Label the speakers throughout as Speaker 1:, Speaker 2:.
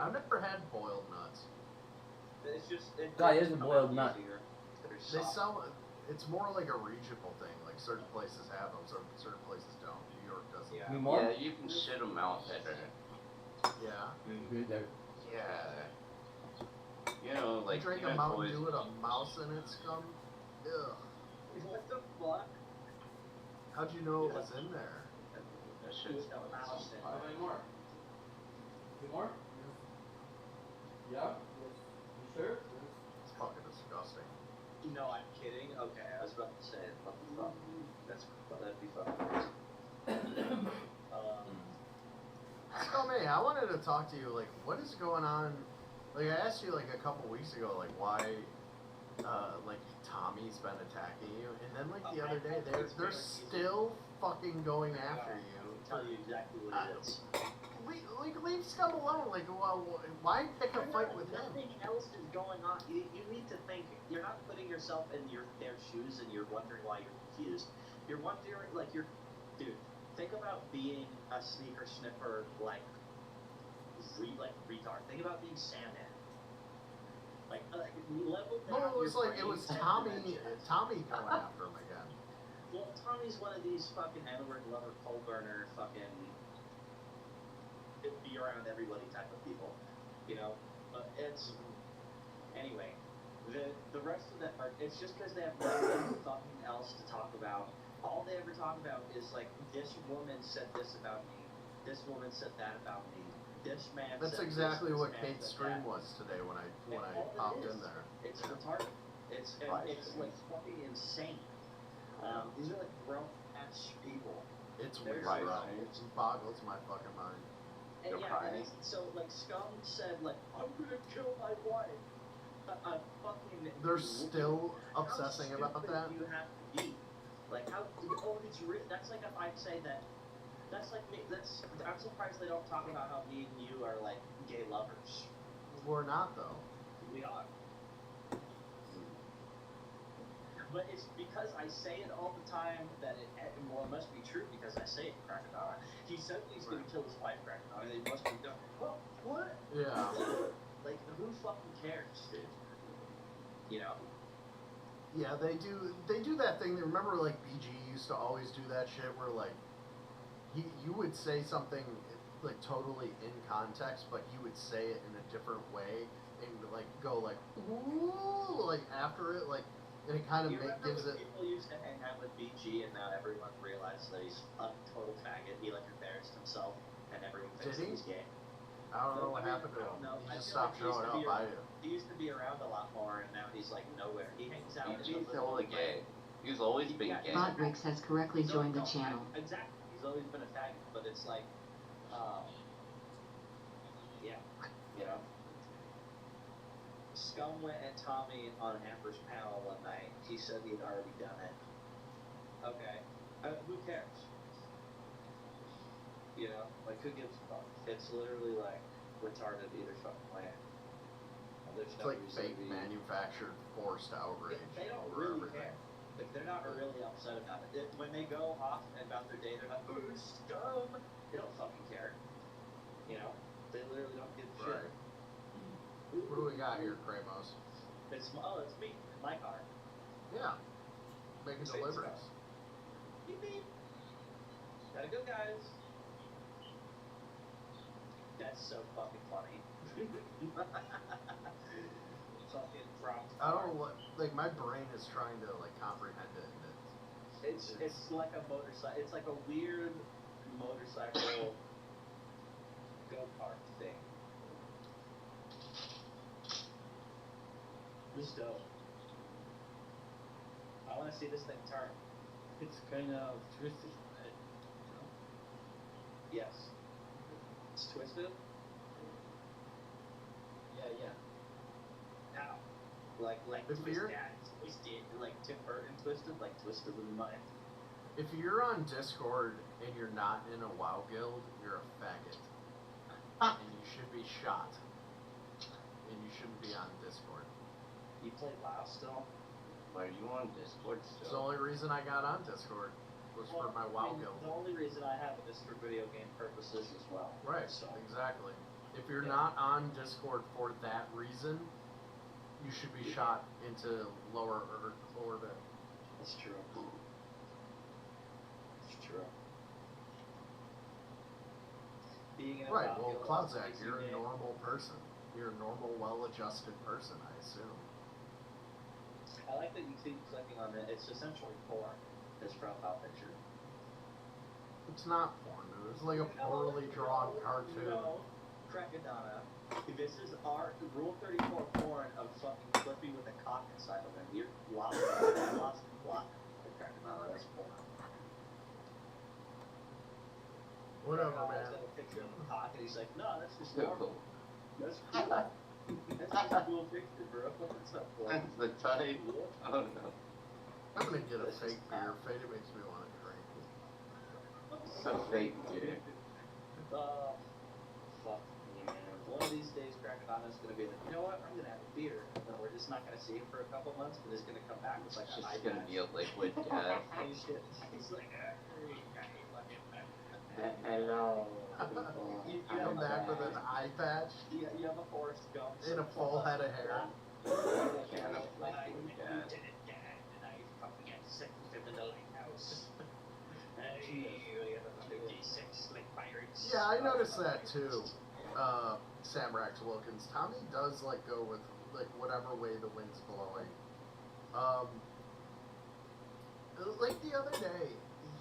Speaker 1: I've never had boiled nuts.
Speaker 2: It's just
Speaker 3: Guy is a boiled nut.
Speaker 1: They sell. It's more like a regional thing. Like certain places have them, certain places don't. New York doesn't.
Speaker 2: Yeah.
Speaker 4: Yeah, you can shit them out better.
Speaker 1: Yeah.
Speaker 3: Good there.
Speaker 4: Yeah. You know, like
Speaker 1: You drink a
Speaker 4: even
Speaker 1: Mountain
Speaker 4: boys.
Speaker 1: Dew with a mouse in it, scum. Ugh.
Speaker 2: What the fuck?
Speaker 1: How'd you know it was in there?
Speaker 4: That shit's
Speaker 2: With a mouse in
Speaker 3: How
Speaker 2: it.
Speaker 3: many more? Two more? Yeah? You sure?
Speaker 1: It's fucking disgusting.
Speaker 2: No, I'm kidding. Okay, I was about to say, what the fuck? That'd be fucking crazy.
Speaker 1: Scum, hey, I wanted to talk to you. Like, what is going on? Like, I asked you like a couple weeks ago, like why, like Tommy's been attacking you, and then like the other day they're still fucking going after you.
Speaker 2: I'll tell you exactly what it is.
Speaker 1: Leave Scum alone. Like, why pick a fight with him?
Speaker 2: Nothing else is going on. You need to think. You're not putting yourself in their shoes, and you're wondering why you're confused. You're wondering, like, dude. Think about being a sneaker sniffer, like retard. Think about being Sandman. Like level down.
Speaker 1: No, it was
Speaker 2: your
Speaker 1: like it was
Speaker 2: brain
Speaker 1: Tommy
Speaker 2: dimensions.
Speaker 1: going after him again.
Speaker 2: Well, Tommy's one of these fucking N-word lover, coal burner, fucking be around everybody type of people, you know. But it's anyway. The rest of that part, it's just because they have nothing fucking else to talk about. All they ever talk about is like, this woman said this about me, this woman said that about me, this man.
Speaker 1: That's
Speaker 2: said
Speaker 1: exactly
Speaker 2: this,
Speaker 1: what
Speaker 2: this man
Speaker 1: Kate's
Speaker 2: said
Speaker 1: stream
Speaker 2: that.
Speaker 1: was today when I
Speaker 2: all it
Speaker 1: popped
Speaker 2: is,
Speaker 1: in there.
Speaker 2: It's retarded. It's like fucking insane. These are like grown ass people.
Speaker 1: It's
Speaker 2: They're
Speaker 1: weird,
Speaker 4: right.
Speaker 1: bro. It boggles my fucking mind.
Speaker 2: And
Speaker 4: They're
Speaker 2: yeah,
Speaker 4: crying.
Speaker 2: so like Scum said, like, I'm gonna kill my wife. Fucking.
Speaker 1: They're still obsessing
Speaker 2: how
Speaker 1: about
Speaker 2: stupid
Speaker 1: that?
Speaker 2: do you have to be? Like how? Oh, that's like if I'd say that. That's like me. I'm surprised they don't talk about how me and you are like gay lovers.
Speaker 1: We're not though.
Speaker 2: We are. But it's because I say it all the time that it must be true because I say it, Crocodile. He said he's gonna kill his wife, Crocodile. It must be done. Well, what?
Speaker 1: Yeah.
Speaker 2: Like, who fucking cares, dude? You know?
Speaker 1: Yeah, they do that thing. Remember, like BG used to always do that shit where like you would say something like totally in context, but he would say it in a different way and like go like ooh like after it like, and it kind of gives it.
Speaker 2: People used to hang out with BG, and now everyone realizes that he's a total faggot. He like embarrassed himself, and everyone thinks that he's gay.
Speaker 1: I don't know what happened to him. He just stopped showing up.
Speaker 2: He used to be around a lot more, and now he's like nowhere. He hangs out.
Speaker 4: BG's totally gay. He's always been gay.
Speaker 5: Rodrix has correctly joined the channel.
Speaker 2: Exactly. He's always been a faggot, but it's like, yeah, you know. Scum went at Tommy on Amber's panel one night. He said he'd already done it. Okay. Who cares? You know, like who gives a fuck? It's literally like retarded either fucking way. There's
Speaker 1: It's
Speaker 2: no
Speaker 1: like
Speaker 2: reason
Speaker 1: fake
Speaker 2: to be.
Speaker 1: manufactured forced outrage.
Speaker 2: They don't
Speaker 1: over
Speaker 2: really
Speaker 1: everything.
Speaker 2: care. Like they're not really upset about it. When they go off about their day, they're like, "Oh, Scum." They don't fucking care. You know, they literally don't give a shit.
Speaker 1: Right. What do we got here, Kramos?
Speaker 2: It's me, my car.
Speaker 1: Yeah. Making
Speaker 2: Same
Speaker 1: deliveries.
Speaker 2: stuff. Beep beep. Gotta go, guys. That's so fucking funny. Fucking dropped.
Speaker 1: I don't know, like my brain is trying to like comprehend it. And
Speaker 2: It's like a motorcycle. It's like a weird motorcycle go-kart thing. This is dope. I want to see this thing turn.
Speaker 3: It's kind of twisted, right?
Speaker 2: Yes. It's twisted.
Speaker 3: Yeah.
Speaker 2: Now, like
Speaker 1: If
Speaker 2: twisted,
Speaker 1: you're-
Speaker 2: twisted, like Tim Burton twisted, like Twisted in Mind.
Speaker 1: if you're on Discord and you're not in a WoW guild, you're a faggot, and you should be shot. And you shouldn't be on Discord.
Speaker 2: You play WoW still?
Speaker 4: Why are you on Discord
Speaker 1: It's the
Speaker 4: still?
Speaker 1: only reason I got on Discord was for my WoW guild.
Speaker 2: The only reason I have it is for video game purposes as well.
Speaker 1: Right.
Speaker 2: So,
Speaker 1: Exactly. If you're
Speaker 3: Yeah.
Speaker 1: not on Discord for that reason, you should be shot into lower Earth orbit.
Speaker 2: That's true. It's true. Being in a
Speaker 1: Right, well,
Speaker 2: Valkyrie
Speaker 1: Cloudzak,
Speaker 2: makes you
Speaker 1: you're a
Speaker 2: gay.
Speaker 1: normal person. You're a normal, well-adjusted person, I assume.
Speaker 2: I like that you keep clicking on it. It's essentially porn. His profile picture.
Speaker 1: It's not porn, dude. It's like a poorly drawn cartoon.
Speaker 2: No, Krakadana. This is our Rule 34 porn of fucking Clippy with a cock inside of him. You're lost in plot. Krakadana, that's porn.
Speaker 1: Whatever,
Speaker 2: Krakadana's
Speaker 1: man.
Speaker 2: got a picture of a cock and he's like, no, that's just
Speaker 4: So
Speaker 2: normal.
Speaker 4: cool.
Speaker 2: That's cool. That's just a cool picture, bro. That's not porn.
Speaker 4: That's the type. Oh no.
Speaker 1: I'm gonna get a
Speaker 2: This is
Speaker 1: fake beer. Fate makes me want to drink.
Speaker 4: So fake, dude.
Speaker 2: Fuck me, man. One of these days, Krakadana's gonna be like, you know what? I'm gonna have a beer. And then we're just not gonna see him for a couple months, but he's gonna come back with
Speaker 4: It's
Speaker 2: like an
Speaker 4: just
Speaker 2: eye
Speaker 4: gonna
Speaker 2: patch.
Speaker 4: be a liquid gas.
Speaker 2: And he's like,
Speaker 3: Hello.
Speaker 2: You
Speaker 1: Come back with an eye patch
Speaker 2: you have a Forrest Gump.
Speaker 1: and a full head of hair.
Speaker 4: Can of liquid gas.
Speaker 2: And I fucking get sick of him in the lighthouse.
Speaker 1: Yeah, I noticed that too. Samrax Wilkins. Tommy does like go with like whatever way the wind's blowing. Like the other day,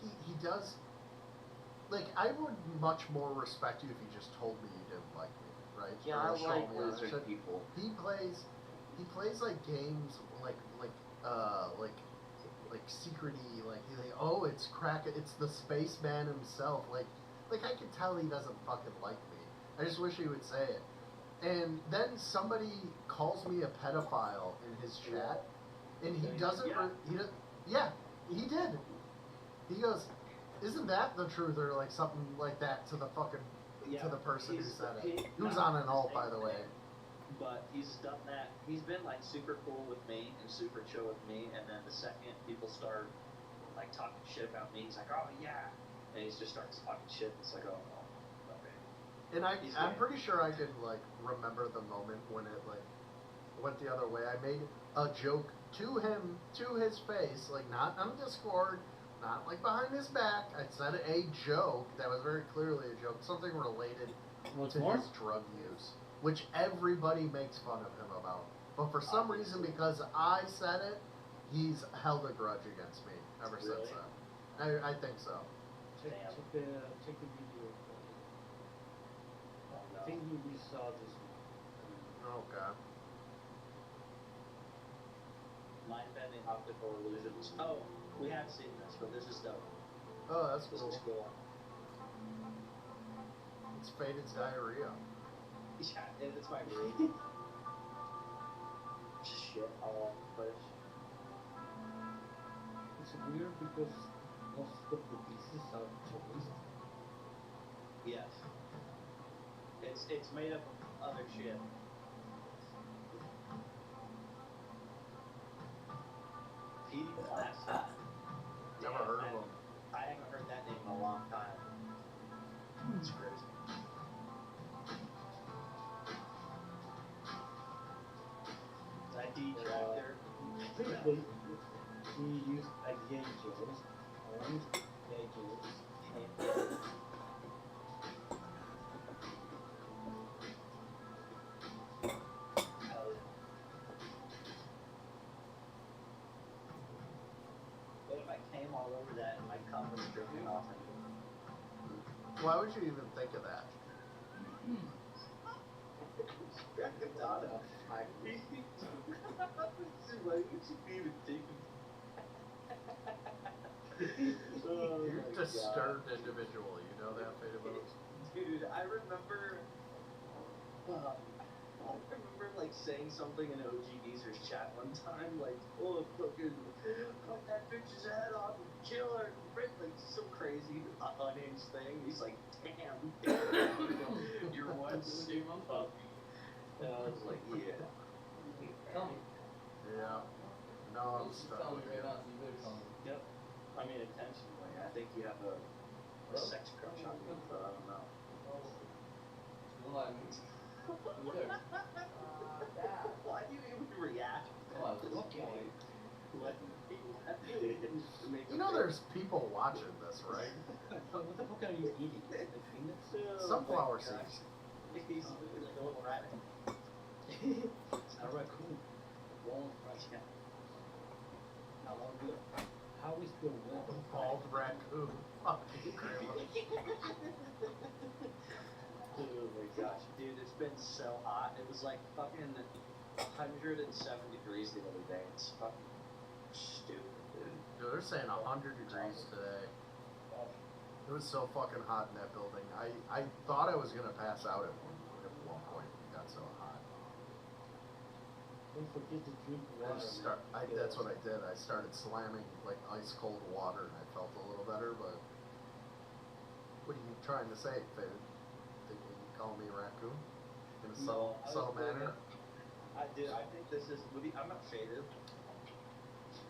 Speaker 1: he does. Like I would much more respect you if you just told me you didn't like me, right?
Speaker 4: Yeah,
Speaker 1: Or
Speaker 4: I
Speaker 1: show
Speaker 4: like
Speaker 1: me on
Speaker 4: lizard
Speaker 1: shit.
Speaker 4: people.
Speaker 1: He plays like games like secrety, like he's like, oh, it's it's the spaceman himself. Like I can tell he doesn't fucking like me. I just wish he would say it. And then somebody calls me a pedophile in his chat, and he doesn't. Yeah, he did. He goes, "Isn't that the truth?" Or like something like that to the fucking to the person who said it. Who's on an alt, by the way.
Speaker 2: But he's done that. He's been like super cool with me and super chill with me, and then the second people start like talking shit about me, he's like, "Oh yeah," and he just starts talking shit. It's like, "Oh, okay."
Speaker 1: And I'm pretty sure I can like remember the moment when it like went the other way. I made a joke to him, to his face, like not on Discord, not like behind his back. I said a joke that was very clearly a joke, something related
Speaker 3: What's
Speaker 1: to
Speaker 3: more?
Speaker 1: his drug use, which everybody makes fun of him about. But for some reason, because I said it, he's held a grudge against me ever since
Speaker 2: Really?
Speaker 1: then. I think so.
Speaker 3: Check the video. I think we saw this one.
Speaker 1: Okay.
Speaker 2: Mind-bending optical illusions. Oh, we have seen this, but this is dope.
Speaker 1: Oh, that's
Speaker 2: This
Speaker 1: cool.
Speaker 2: is cool.
Speaker 1: It's Faded's diarrhea.
Speaker 2: Yeah, it's my brain. Shit all over the place.
Speaker 3: It's weird because most of the pieces are toys.
Speaker 2: Yes. It's made up of other shit. PD Plastic.
Speaker 1: Never
Speaker 2: Damn,
Speaker 1: heard of
Speaker 2: man.
Speaker 1: him.
Speaker 2: I haven't heard that name in a long time. It's crazy. That D tractor.
Speaker 3: Basically, he used a gauges and gauges.
Speaker 2: But if I came all over that and my cum was dripping off of it.
Speaker 1: Why would you even think of that?
Speaker 2: Krakadana. Why would you even think Oh
Speaker 1: You're
Speaker 2: my
Speaker 1: a disturbed individual, you know that, Faded Bones?
Speaker 2: Dude, I remember like saying something in OG Geezer's chat one time, like, oh fucking cut that bitch's head off and kill her, like some crazy unhinged thing. He's like, damn, you're one super puppy. And I was like, yeah.
Speaker 3: Tell me.
Speaker 1: Yeah. No, I'm stuck
Speaker 3: Tell me
Speaker 1: with
Speaker 3: right
Speaker 1: you.
Speaker 3: now, so you better tell me.
Speaker 2: Yep. I mean, intentionally. I think you have a sex crush on me, but I don't know.
Speaker 3: Don't lie to me. either.
Speaker 2: Why do you even react?
Speaker 3: Oh, I was looking. What?
Speaker 1: You know there's people watching this, right?
Speaker 3: What the fuck are you eating? Like peanuts?
Speaker 1: Sunflower
Speaker 2: Oh my gosh.
Speaker 1: seeds.
Speaker 2: He's like a little rabbit.
Speaker 3: A raccoon. Bald raccoon. Now, how is the weather?
Speaker 1: Bald raccoon. Fuck you, Grandma.
Speaker 2: Oh my gosh, dude, it's been so hot. It was like fucking 107 degrees the other day. It's fucking stupid, dude.
Speaker 1: Dude, they're saying 100 degrees today. It was so fucking hot in that building. I thought I was gonna pass out at one point. It got so hot.
Speaker 3: Don't forget to drink water.
Speaker 1: That's what I did. I started slamming like ice cold water, and I felt a little better. But what are you trying to say, Fade? Thinking you call me a raccoon in a subtle manner?
Speaker 2: I think this is. I'm not faded.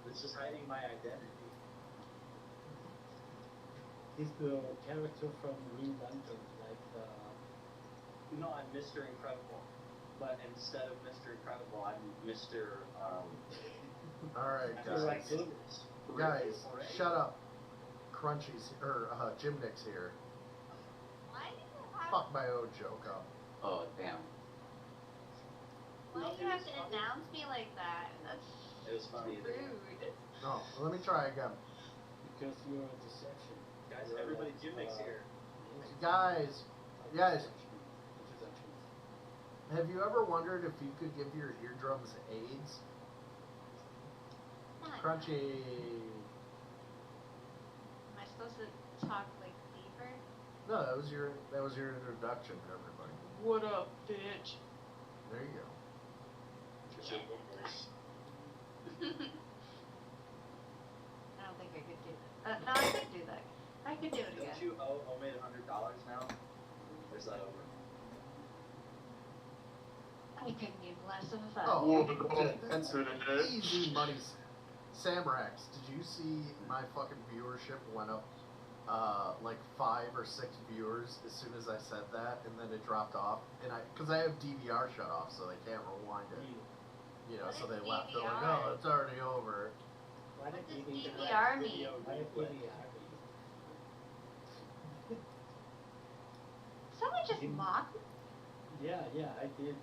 Speaker 2: This is hiding my identity.
Speaker 3: He's the character from Green Lantern, like
Speaker 2: No, I'm Mr. Incredible. But instead of Mr. Incredible, I'm Mr.
Speaker 1: All right,
Speaker 2: Mr.
Speaker 1: guys. Guys, shut up. Crunchies or Jim Nick's here.
Speaker 6: Why do you have,
Speaker 1: Fuck my own joke up.
Speaker 4: Oh, damn.
Speaker 6: why do you have to announce me like that? That's
Speaker 2: It was funny.
Speaker 6: rude.
Speaker 1: No, let me try again.
Speaker 3: because you're a deception.
Speaker 2: Guys, everybody, Jim Nick's here.
Speaker 1: Guys, guys.
Speaker 3: Introductions.
Speaker 1: Have you ever wondered if you could give your eardrums AIDS?
Speaker 6: Come on.
Speaker 1: Crunchy.
Speaker 6: Am I supposed to talk like deeper?
Speaker 1: No, that was your introduction to everybody.
Speaker 6: What up, bitch?
Speaker 1: There you go.
Speaker 6: I don't think I could do that. No, I could do that. I could do it again.
Speaker 2: Don't you owe Omid $100 now? Or is that over?
Speaker 6: I couldn't give less of a fuck.
Speaker 1: Oh, dude, that's easy money. Samrax, did you see my fucking viewership went up like 5 or 6 viewers as soon as I said that, and then it dropped off, and because I have DVR shut off, so they can't rewind it. You know,
Speaker 6: What
Speaker 1: so
Speaker 6: is
Speaker 1: they left. They're like,
Speaker 6: DVR?
Speaker 1: oh, it's already over.
Speaker 3: Why
Speaker 6: What
Speaker 3: did
Speaker 6: does
Speaker 3: you think
Speaker 6: DVR mean?
Speaker 2: Video
Speaker 3: Why did
Speaker 2: gameplay.
Speaker 3: DVR
Speaker 6: Someone just
Speaker 3: Didn't-
Speaker 6: mocked me?
Speaker 3: Yeah, I did.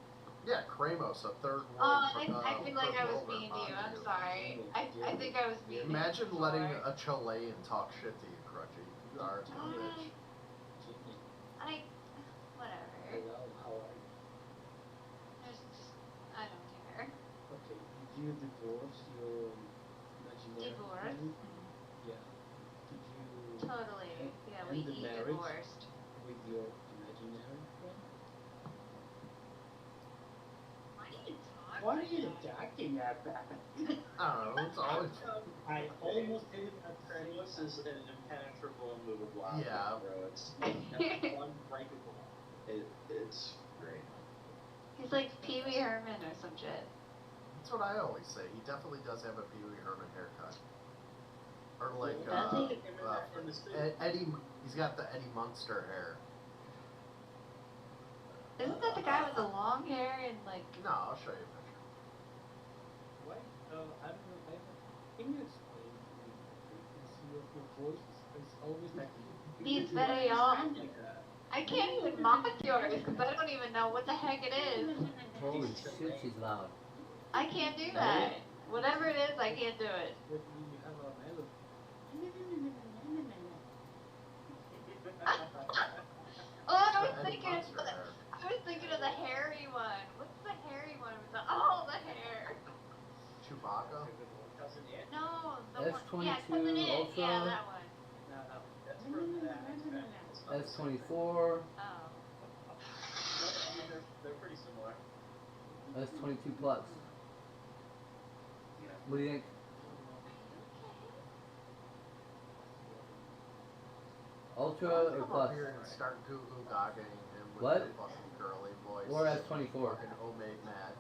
Speaker 1: Yeah, Kramos, a third world.
Speaker 6: Oh, I feel like I was
Speaker 1: third
Speaker 6: mean
Speaker 1: world
Speaker 6: to you. I'm
Speaker 1: mod.
Speaker 6: sorry. I think I was mean.
Speaker 1: Imagine
Speaker 6: I'm
Speaker 1: letting
Speaker 6: sorry.
Speaker 1: a Chilean talk shit to you, Crunchy. You are a town bitch.
Speaker 6: I, whatever.
Speaker 3: Hello, how are you?
Speaker 6: There's just, I don't care.
Speaker 3: Okay, did you divorce your imaginary
Speaker 6: Divorce?
Speaker 3: friend? Yeah. Did you
Speaker 6: Totally. Yeah,
Speaker 3: end
Speaker 6: we
Speaker 3: the
Speaker 6: eat
Speaker 3: marriage
Speaker 6: divorced.
Speaker 3: with your imaginary friend?
Speaker 6: Why do you talk?
Speaker 3: Why are you attacking at that?
Speaker 1: I don't know. It's always.
Speaker 3: I almost did it at the same
Speaker 2: Kratos
Speaker 3: time.
Speaker 2: is an impenetrable, immovable
Speaker 1: Yeah.
Speaker 2: object, bro. It's unbreakable. It's great.
Speaker 6: He's like Pee Wee Herman or some shit.
Speaker 1: That's what I always say. He definitely does have a Pee Wee Herman haircut. Or like
Speaker 6: Does he?
Speaker 2: In the suit.
Speaker 1: Eddie. He's got the Eddie Munster hair.
Speaker 6: Isn't that the guy with the long hair and like?
Speaker 1: No, I'll show you a picture.
Speaker 3: Why? I don't know. Can you explain the frequency of your voice? It's always like.
Speaker 6: He's very young. I can't even mock yours because I don't even know what the heck it is.
Speaker 7: Holy shit, she's loud.
Speaker 6: I can't do that. Whatever it is, I can't do it.
Speaker 3: But you have a melody.
Speaker 6: Oh, I was
Speaker 1: It's the Eddie
Speaker 6: thinking.
Speaker 1: Munster hair.
Speaker 6: I was thinking of the hairy one. What's the hairy one with the the hair?
Speaker 1: Chewbacca.
Speaker 2: Cousin It?
Speaker 6: No, the
Speaker 7: S22
Speaker 6: one. Yeah, cousin it.
Speaker 7: Ultra.
Speaker 6: Yeah, that one.
Speaker 2: No, that's from that.
Speaker 7: S24,
Speaker 6: Oh.
Speaker 2: They're pretty similar.
Speaker 7: S22 Plus.
Speaker 2: Yeah.
Speaker 7: What do you think? Ultra or
Speaker 1: Come up
Speaker 7: Plus?
Speaker 1: here and start goo goo gagging him with
Speaker 7: What?
Speaker 1: the fucking girly voice.
Speaker 7: Or S24?
Speaker 1: Fucking homemade mad.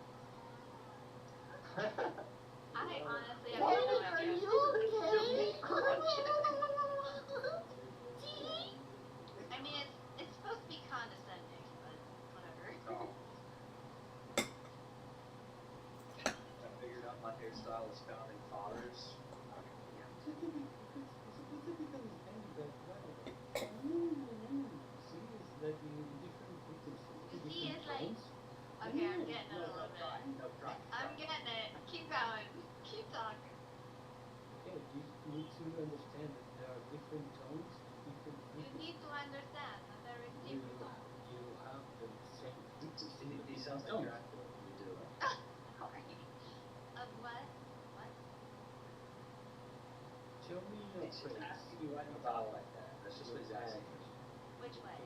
Speaker 6: I honestly have no idea. I mean, it's supposed to be condescending, but whatever.
Speaker 2: style as founding fathers.
Speaker 3: Specifically and that level. See, is that the different frequencies,
Speaker 6: You see,
Speaker 3: different
Speaker 6: it's like-
Speaker 3: tones.
Speaker 6: Okay, I'm getting it a
Speaker 2: No,
Speaker 6: little bit.
Speaker 2: no, try.
Speaker 6: I'm getting it. Keep going. Keep talking.
Speaker 3: Okay, you need to understand that there are different tones, different
Speaker 6: You
Speaker 3: frequencies.
Speaker 6: need to understand that there is
Speaker 3: You,
Speaker 6: different tones.
Speaker 3: you have the same frequency.
Speaker 2: He sounds like
Speaker 3: tones.
Speaker 2: Dracula when you do it.
Speaker 6: Sorry. What? What?
Speaker 3: Show me your
Speaker 2: He's just
Speaker 3: face.
Speaker 2: asking you why you talk like that. That's just what he's asking.
Speaker 6: Which way?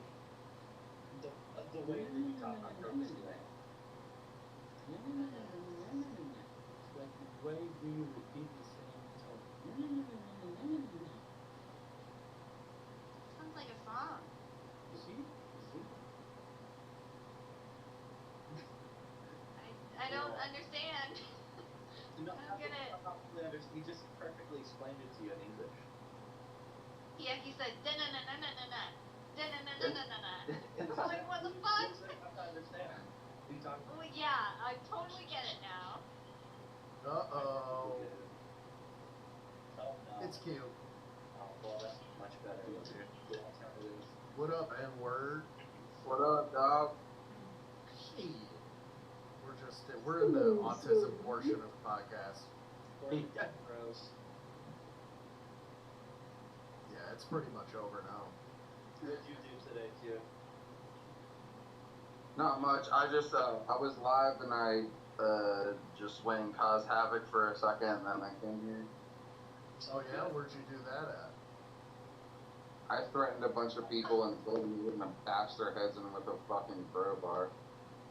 Speaker 2: The way that you talk on purpose today.
Speaker 3: It's like the way we repeat the same tone.
Speaker 6: Sounds like a song.
Speaker 3: You see? You see?
Speaker 6: I don't understand.
Speaker 2: No,
Speaker 6: I'm gonna-
Speaker 2: He just perfectly explained it to you in English.
Speaker 6: Yeah, he said da-na-na-na-na-na-na. Da-na-na-na-na-na-na. I'm like, what the fuck?
Speaker 2: I don't understand. You talk.
Speaker 6: Oh yeah, I totally get it now.
Speaker 1: Uh-oh.
Speaker 2: Oh no.
Speaker 1: It's cute.
Speaker 2: Oh well, that's much better. The alternative.
Speaker 1: What up, N-word?
Speaker 4: What up, dog?
Speaker 1: Shit. We're in the autism portion of the podcast.
Speaker 2: Gross.
Speaker 1: Yeah, it's pretty much over now.
Speaker 2: What did you do today, Q?
Speaker 4: Not much. I just I was live and I just went and caused havoc for a second and then I came here.
Speaker 1: Oh yeah, where'd you do that at?
Speaker 4: I threatened a bunch of people and told them we wouldn't have bashed their heads in with a fucking crowbar.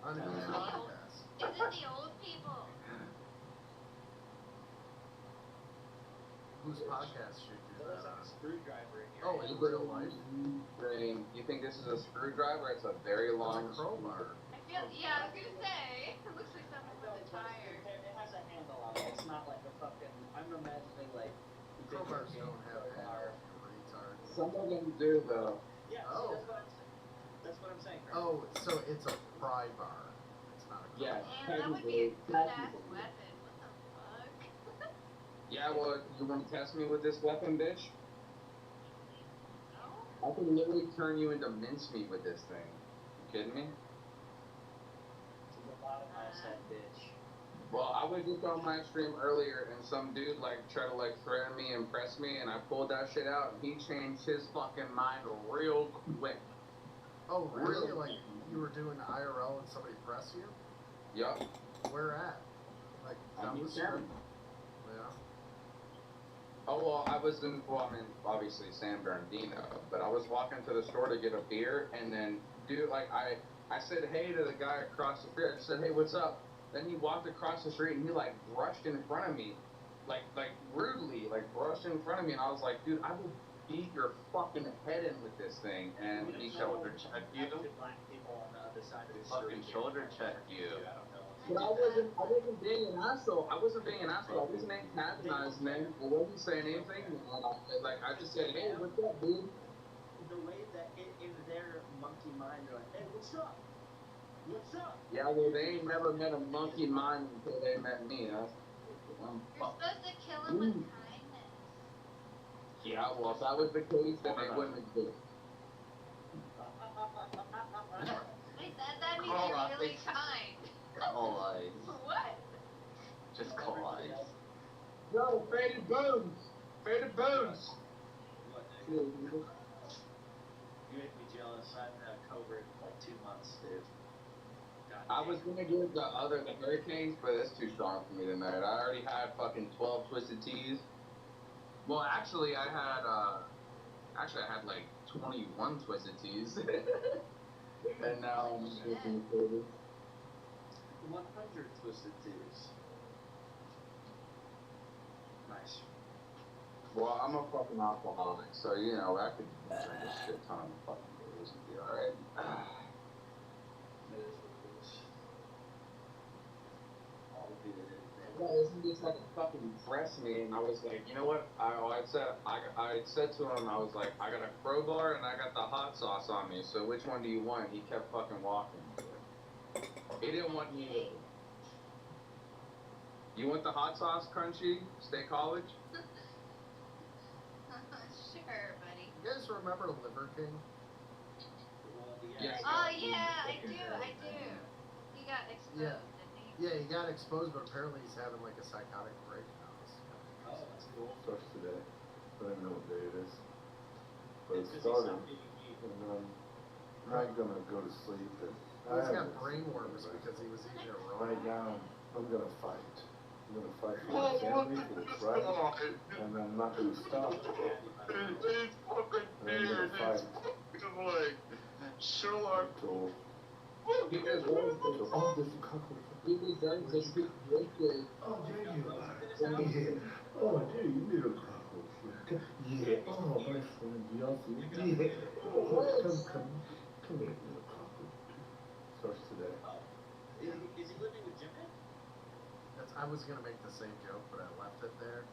Speaker 1: On whose
Speaker 6: Yeah.
Speaker 1: podcast?
Speaker 6: Is it the old people?
Speaker 1: Whose podcast should you do
Speaker 2: There's
Speaker 1: that
Speaker 2: like a
Speaker 1: on?
Speaker 2: screwdriver in here.
Speaker 1: Oh, in real life?
Speaker 4: You think this is a screwdriver? It's a very long
Speaker 1: It's a crowbar.
Speaker 6: I feel, yeah, I was gonna say. It looks like something with a tire.
Speaker 2: It has a handle on it. It's not like a fucking. I'm imagining like. video
Speaker 1: Crowbars
Speaker 2: game
Speaker 1: don't have
Speaker 2: crowbar.
Speaker 1: handles, you retard.
Speaker 4: Some of them do though.
Speaker 2: Yeah,
Speaker 1: Oh.
Speaker 2: see, that's what I'm saying. Craig.
Speaker 1: Oh, so it's a pry bar. It's not a crowbar.
Speaker 4: Yeah.
Speaker 6: Man, that would be a good ass weapon. What the fuck?
Speaker 4: Yeah, well, you want to test me with this weapon, bitch?
Speaker 6: No?
Speaker 4: I can literally turn you into mincemeat with this thing. You kidding me?
Speaker 2: To the bottom I said bitch.
Speaker 4: Well, I was just on my stream earlier, and some dude like tried to like threaten me, impress me, and I pulled that shit out, and he changed his fucking mind real quick.
Speaker 1: Oh, really?
Speaker 4: Really?
Speaker 1: Like you were doing IRL and somebody pressed you?
Speaker 4: Yup.
Speaker 1: Where at? Like
Speaker 4: On
Speaker 1: down the
Speaker 4: New
Speaker 1: street?
Speaker 4: Salmon.
Speaker 1: Yeah.
Speaker 4: Oh well, I was in. Well, I mean, obviously San Bernardino, but I was walking to the store to get a beer, and then dude, like I said hey to the guy across the street. I said, hey, what's up? Then he walked across the street and he like brushed in front of me, like rudely, like brushed in front of me, and I was like, dude, I will beat your fucking head in with this thing. And he shoulder checked you.
Speaker 2: Black people on the other side of the
Speaker 4: Fucking
Speaker 2: street.
Speaker 4: shoulder checked you.
Speaker 2: I don't know.
Speaker 4: But I wasn't being an asshole. I wasn't being an asshole. I wasn't antagonized, man. I wasn't saying anything. I just said, hey, what's up, dude?
Speaker 2: The way that in their monkey mind, they're like, hey, what's up? What's up?
Speaker 4: Yeah, well, they ain't never met a monkey mind until they met me.
Speaker 6: You're supposed to kill him with kindness.
Speaker 4: Yeah, well, if that was the case, then they wouldn't exist.
Speaker 6: Wait, that means
Speaker 4: Call
Speaker 6: you're
Speaker 4: out,
Speaker 6: really
Speaker 4: thanks.
Speaker 6: kind.
Speaker 4: Call eyes.
Speaker 6: What?
Speaker 4: Just call eyes. No, faded bones! Faded bones!
Speaker 2: What,
Speaker 4: Yeah,
Speaker 2: You make me jealous. I haven't had COVID in like 2 months, dude. God
Speaker 4: I
Speaker 2: damn.
Speaker 4: was gonna give the hurricanes, but that's too strong for me tonight. I already had fucking 12 twisted teas. Well, actually, I had like 21 twisted teas. And now I'm just looking for it.
Speaker 2: 100 twisted tears. Nice.
Speaker 4: Well, I'm a fucking alcoholic, so you know I could drink a shit ton of fucking beers and be alright.
Speaker 2: It is what it is. All the beer it is.
Speaker 4: Yeah, isn't this like a fucking press me? And I was like, you know what? I said to him, I was like, I got a crowbar and I got the hot sauce on me. So which one do you want? He kept fucking walking. He didn't want me. You want the hot sauce crunchy State College?
Speaker 6: Sure, buddy.
Speaker 1: You guys remember Liver King?
Speaker 2: Well,
Speaker 4: Yeah.
Speaker 6: Oh yeah, I do. He got exposed,
Speaker 1: Yeah.
Speaker 6: didn't he?
Speaker 1: Yeah, he got exposed, but apparently he's having like a psychotic break now.
Speaker 2: Oh, that's cool.
Speaker 8: Starts today. I don't even know what day it is. But it
Speaker 2: It's 'cause he's
Speaker 8: started,
Speaker 2: not being mean.
Speaker 8: and I'm not gonna go to sleep. And
Speaker 1: He's got
Speaker 8: haven't
Speaker 1: brain
Speaker 8: slept
Speaker 1: worms
Speaker 8: anyway.
Speaker 1: because he was eating a
Speaker 8: Right
Speaker 1: raw.
Speaker 8: now, I'm gonna fight. I'm gonna fight for my family, for the tribe, and I'm not gonna stop. And I'm gonna fight until
Speaker 4: He just wants to.
Speaker 8: all this cockroach.
Speaker 4: He deserves to speak directly.
Speaker 8: Oh, there you are. Yeah. Oh, there you little cockroach. Yeah. Oh, my friend, Yossi. Yeah. Oh, come here, little cockroach. Starts today.
Speaker 2: Is he living with Jimmy?
Speaker 1: I was gonna make the same joke, but I left it there.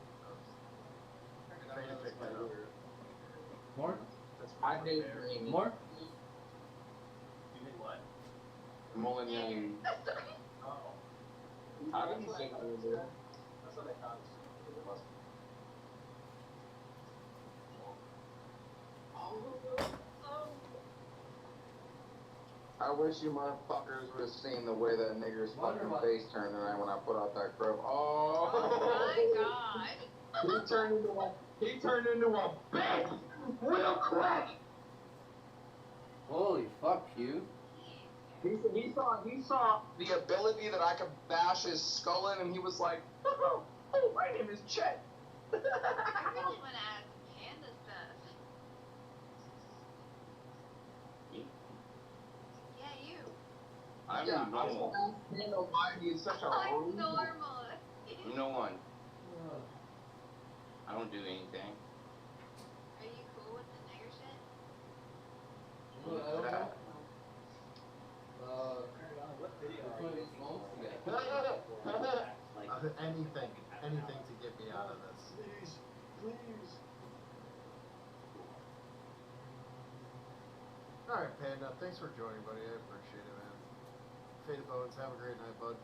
Speaker 1: Fade picked it up.
Speaker 7: More?
Speaker 1: That's
Speaker 4: I
Speaker 1: pretty
Speaker 4: hate
Speaker 1: fair.
Speaker 4: green.
Speaker 7: More?
Speaker 2: You mean what?
Speaker 4: Mulligan.
Speaker 2: Oh.
Speaker 4: I didn't say that.
Speaker 2: That's what I thought it was.
Speaker 4: I wish you motherfuckers would have seen the way that nigger's fucking face turned tonight when I put out that crib.
Speaker 6: Oh
Speaker 4: Oh!
Speaker 6: my god.
Speaker 4: He turned into a bitch real quick.
Speaker 7: Holy fuck you.
Speaker 4: He saw the ability that I could bash his skull in, and he was like, "Oh, my name is Chet."
Speaker 6: I really want to ask Panda stuff. Yeah, you.
Speaker 4: I'm
Speaker 9: Yeah,
Speaker 4: normal. I don't know why he's such a
Speaker 6: I'm
Speaker 4: rude.
Speaker 6: normal.
Speaker 4: No one. I don't do anything.
Speaker 6: Are you cool with the nigger shit?
Speaker 7: Well, I don't know.
Speaker 2: What video
Speaker 7: Which
Speaker 2: are
Speaker 7: one
Speaker 2: you
Speaker 7: is most together?
Speaker 1: Anything to get me out of this.
Speaker 8: Please.
Speaker 1: Alright, Panda, thanks for joining, buddy. I appreciate it, man. Faded Bones, have a great night, bud.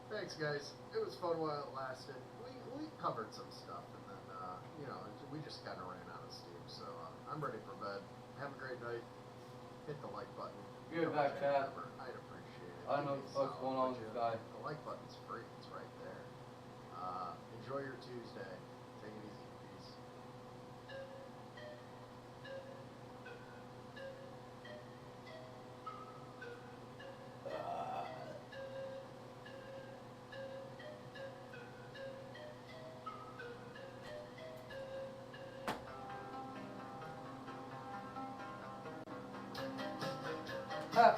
Speaker 1: Thanks, guys. It was fun while it lasted. We covered some stuff, and then, we just kind of ran out of steam, so I'm ready for bed. Have a great night. Hit the like button.
Speaker 7: Good back chat.
Speaker 1: I'd appreciate it.
Speaker 7: I don't know
Speaker 1: It'd be
Speaker 7: what's
Speaker 1: solid,
Speaker 7: going on
Speaker 1: would
Speaker 7: with
Speaker 1: you?
Speaker 7: this guy.
Speaker 1: The like button's free. It's right there. Enjoy your Tuesday. Take it easy. Peace.
Speaker 7: Ha!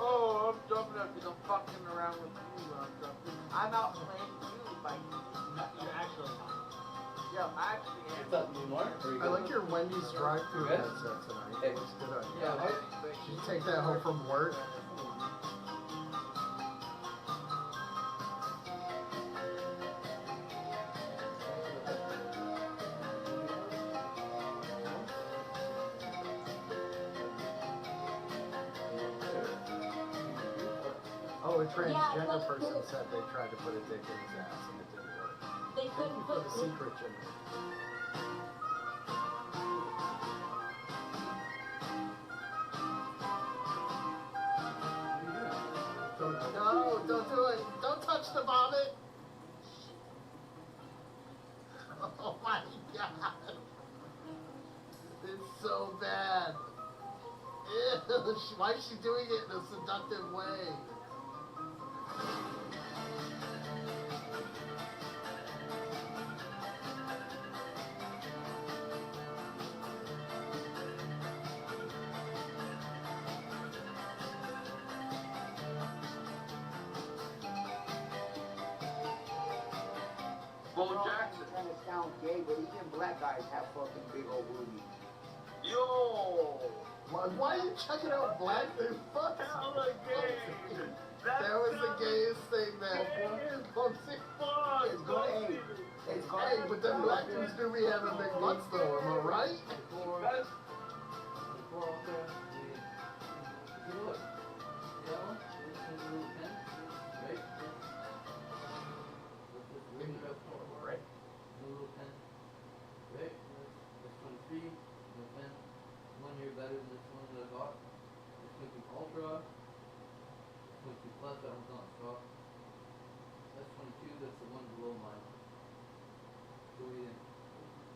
Speaker 9: Oh, I'm jumping up because I'm fucking around with you. I'm out playing you, like, you're actually not. Yo, I actually am.
Speaker 7: What's up, New Mark? Where you
Speaker 1: I like
Speaker 7: going?
Speaker 1: your Wendy's drive-thru
Speaker 7: Good?
Speaker 1: headset tonight.
Speaker 7: Hey.
Speaker 1: It looks good on you.
Speaker 7: Yeah, what?
Speaker 1: Did you take that home from work? Oh, a transgender person said they tried to put a dick in his ass and it didn't work.
Speaker 10: They
Speaker 1: Thank
Speaker 10: couldn't
Speaker 1: you for
Speaker 10: put
Speaker 1: the secret, Jimmy. No, don't do it. Don't touch the vomit. Oh my god. It's so bad. Ew, why is she doing it in a seductive way?
Speaker 4: Bo Jackson.
Speaker 9: sound gay, but even black guys have fucking big old boobies.
Speaker 2: Yo!
Speaker 1: Why are you checking out black dude? Fuck.
Speaker 2: Hella gay!
Speaker 1: That was the gayest thing that.
Speaker 9: It's good, hey. It's good.
Speaker 1: Hey, but them black dudes do be having big butts though, am I right?
Speaker 2: That's
Speaker 7: Right? Little pen. Right? This one's free. No pen. One here better than this one that I bought. This one's Ultra. This one's Plus, that one's not in stock. That's 22, that's the one below mine. So we in.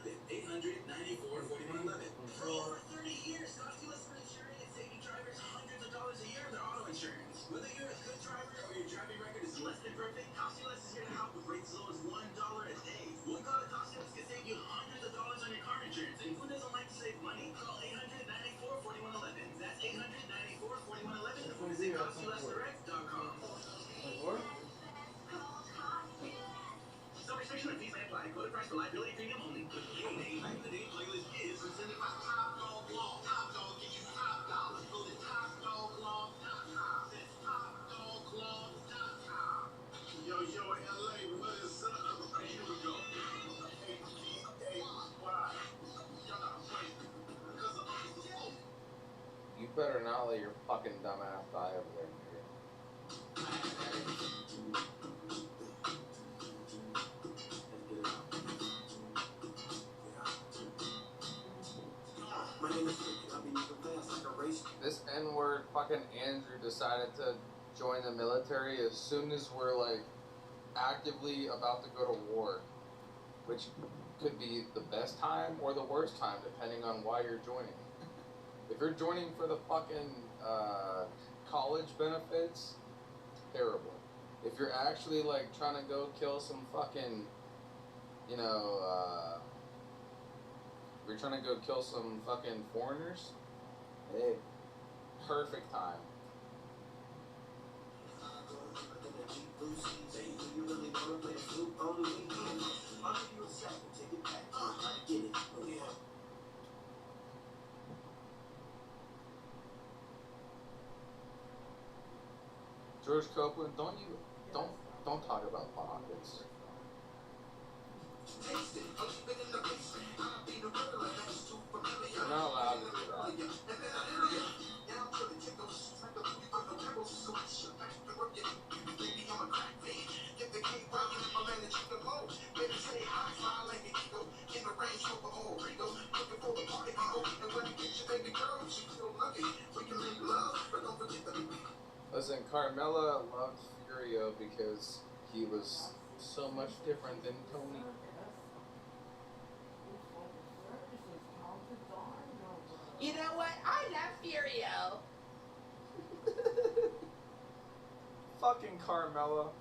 Speaker 10: 894-4111. For over 30 years, Costi Western Insurance is saving drivers hundreds of dollars a year on their auto insurance. Whether you're a good driver or your driving record is less than perfect, Costi West is here to help with rates as low as $1 a day. One call to Costi West can save you hundreds of dollars on your car insurance. And who doesn't like to save money? Call 894-4111. That's 894-4111 or visit CostiWestDirect.com. Some restriction and fees may apply. Quoted price for liability premium only. Hey, back in the day, playlist is presented by Top Dog Law. Top Dog gives you top dollars. Go to TopDogLaw.com. That's TopDogLaw.com. Yo, LA, what is up? Here we go. A-G-A-Y. Y'all not playing. Because of
Speaker 4: You better not let your fucking dumbass die over there, nigga. This N-word fucking Andrew decided to join the military as soon as we're like actively about to go to war, which could be the best time or the worst time depending on why you're joining. If you're joining for the fucking college benefits, terrible. If you're actually like trying to go kill some fucking, you know, if you're trying to go kill some fucking foreigners, hey, perfect time. George Copeland, don't talk about politics. You're not allowed to do that. Listen, Carmella loved Furio because he was so much different than Tony.
Speaker 11: You know what? I love Furio.
Speaker 4: Fucking Carmella.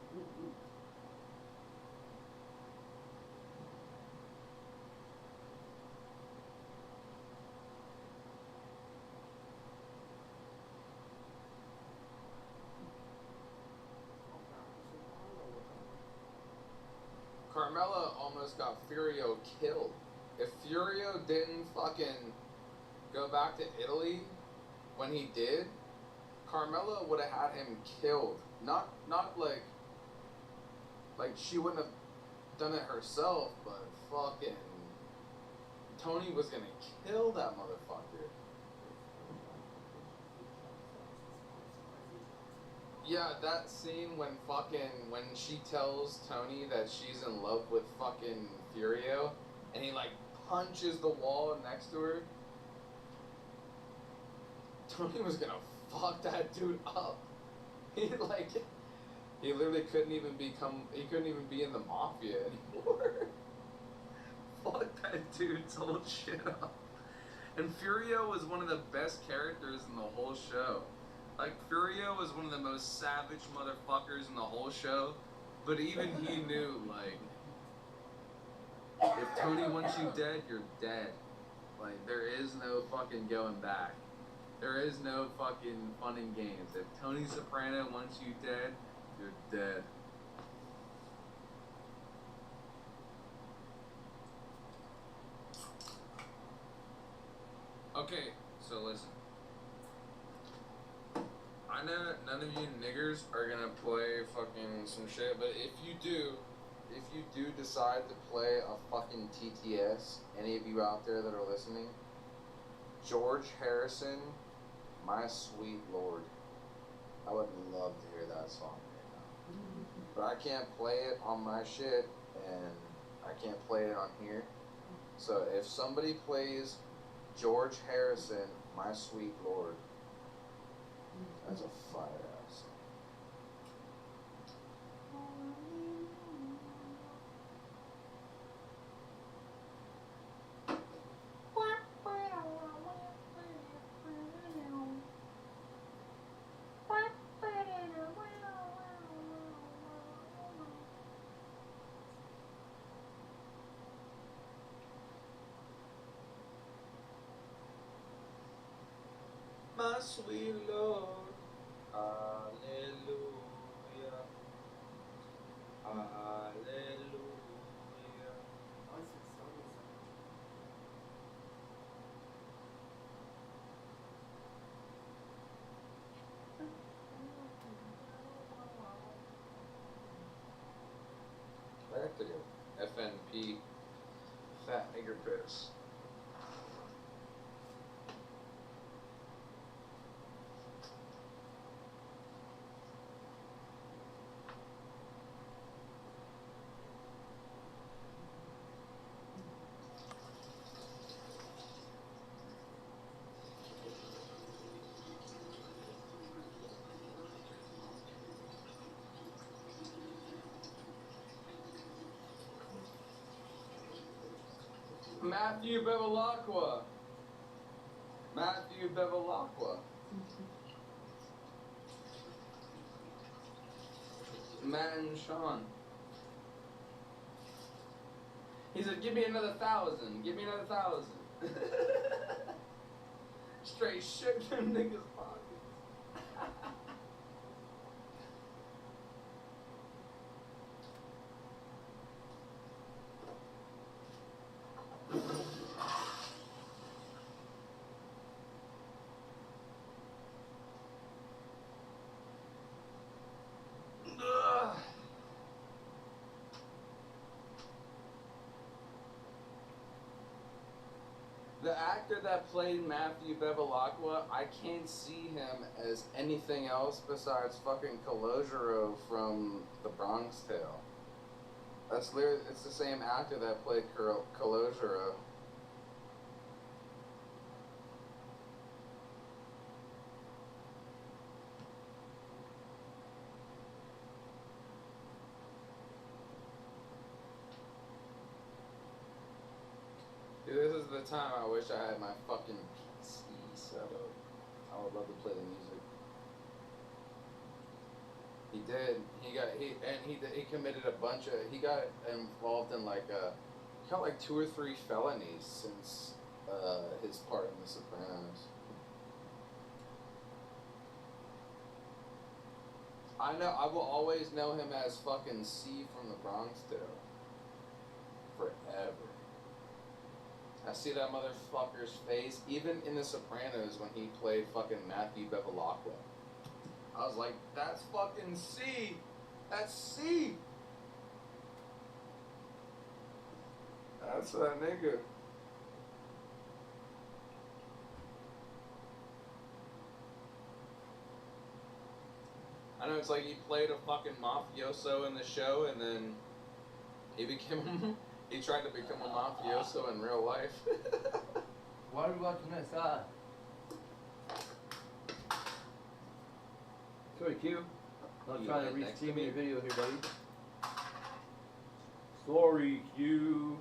Speaker 4: Carmella almost got Furio killed. If Furio didn't fucking go back to Italy when he did, Carmella would have had him killed. Not like she wouldn't have done it herself, but fucking Tony was gonna kill that motherfucker. Yeah, that scene when she tells Tony that she's in love with fucking Furio, and he like punches the wall next to her. Tony was gonna fuck that dude up. He literally couldn't even be in the mafia anymore. Fuck that dude's whole shit up. And Furio was one of the best characters in the whole show. Like, Furio was one of the most savage motherfuckers in the whole show, but even he knew, like, if Tony wants you dead, you're dead. Like, there is no fucking going back. There is no fucking fun and games. If Tony Soprano wants you dead, you're dead.
Speaker 12: Okay, so listen. I know none of you niggers are gonna play fucking some shit, but if you do decide to play a fucking TTS, any of you out there that are listening, George Harrison, My Sweet Lord. I would love to hear that song right now. But I can't play it on my shit, and I can't play it on here. So if somebody plays George Harrison, My Sweet Lord, that's a fire ass song.
Speaker 13: My sweet Lord, hallelujah, hallelujah.
Speaker 12: Back to go. FNP, Fat Nigger Piss. Matthew Bevilacqua. Matthew Bevilacqua. Matt and Sean. He said, give me another 1,000. Give me another 1,000. Straight shook them niggas' pockets. The actor that played Matthew Bevilacqua, I can't see him as anything else besides fucking Calogero from The Bronx Tale. That's literally, it's the same actor that played Calogero. Dude, this is the time I wish I had my fucking PC set up. I would love to play the music. He did. He committed a bunch of. He got involved in like he got like 2 or 3 felonies since his part in The Sopranos. I know. I will always know him as fucking C from The Bronx Tale. Forever. I see that motherfucker's face, even in The Sopranos when he played fucking Matthew Bevilacqua. I was like, that's fucking C! That's C! That's that nigga. I know, it's like he played a fucking mafioso in the show and then he became he tried to become a mafioso in real life.
Speaker 7: Why are we watching this? Sorry, Q. I'm
Speaker 12: You
Speaker 7: trying to
Speaker 12: right next to
Speaker 7: restream
Speaker 12: me?
Speaker 7: your video here, buddy. Sorry, Q.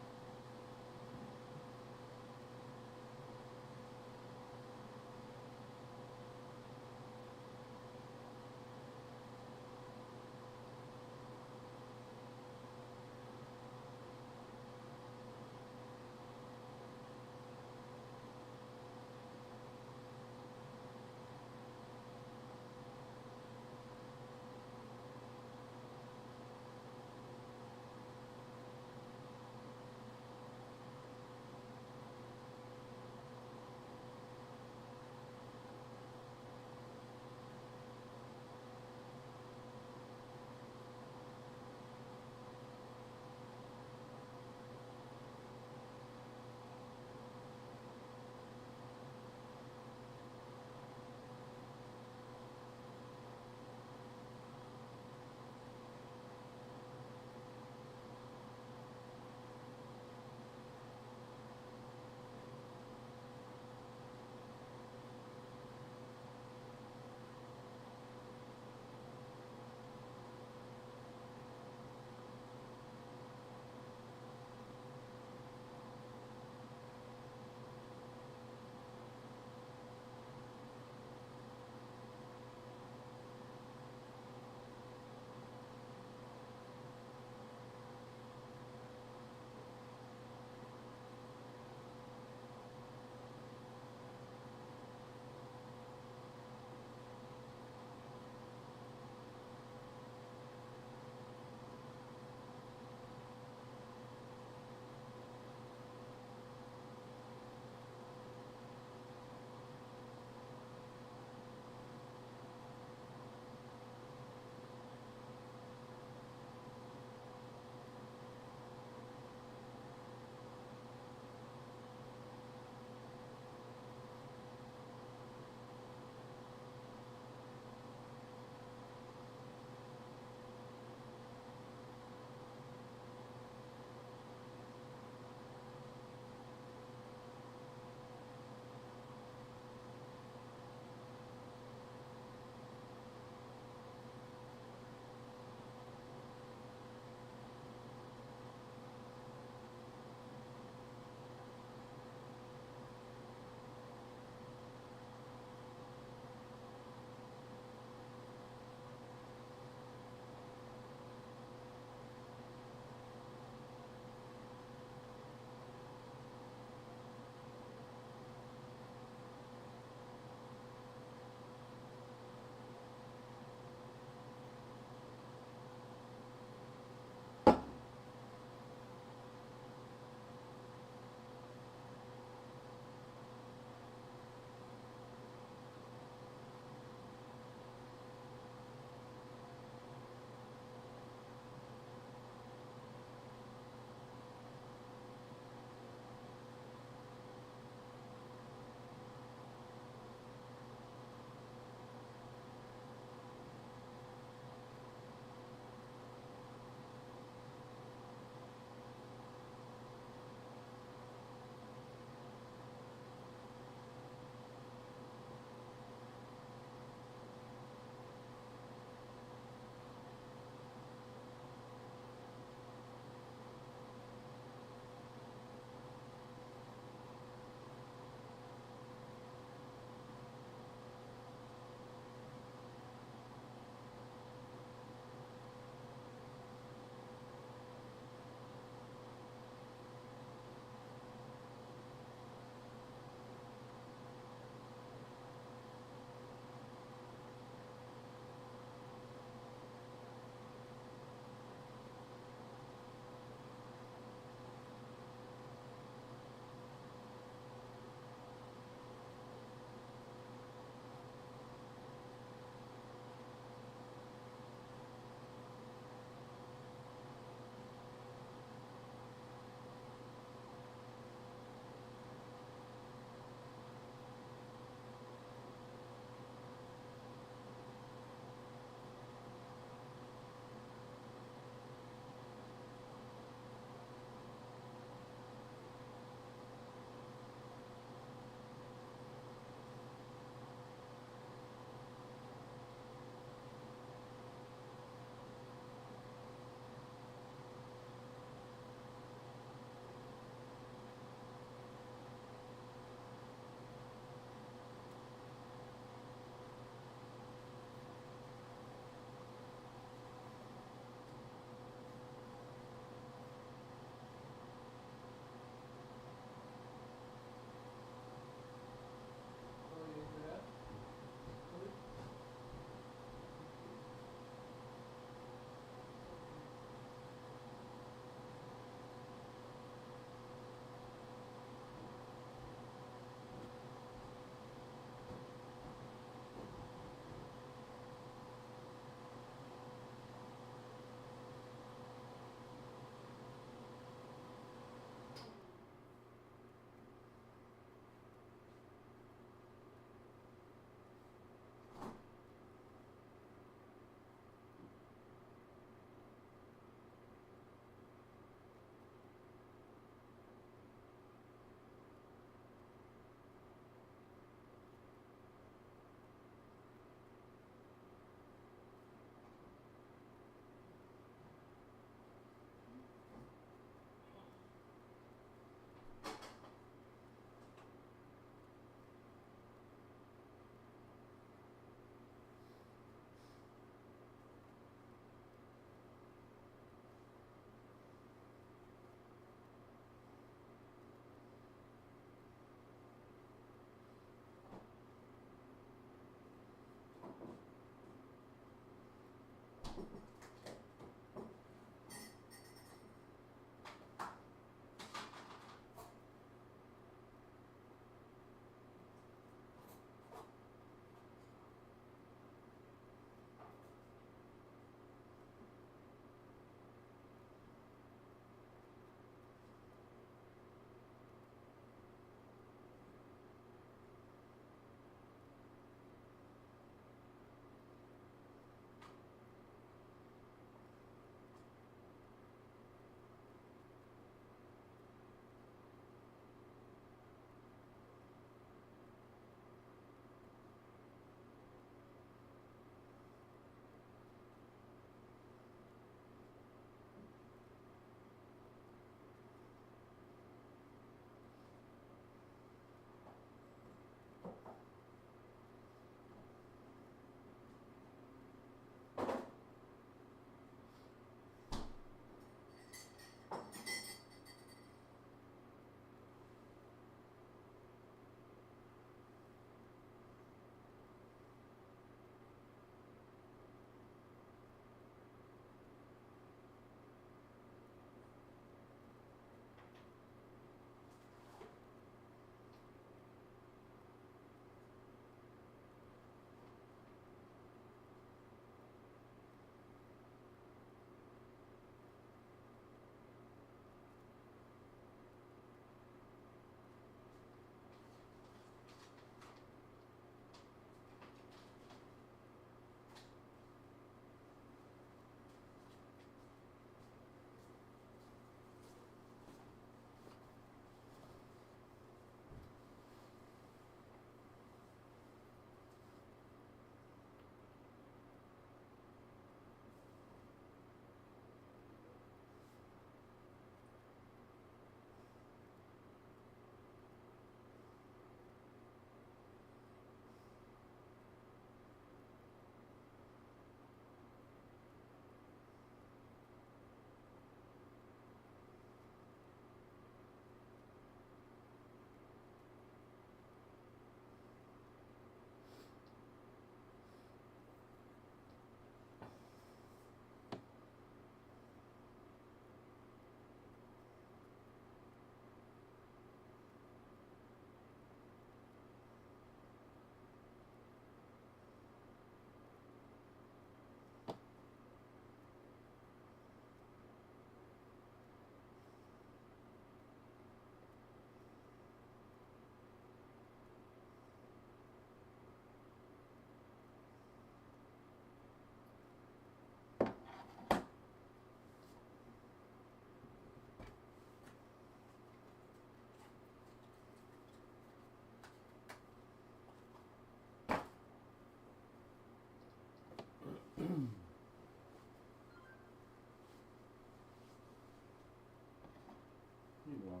Speaker 8: He won.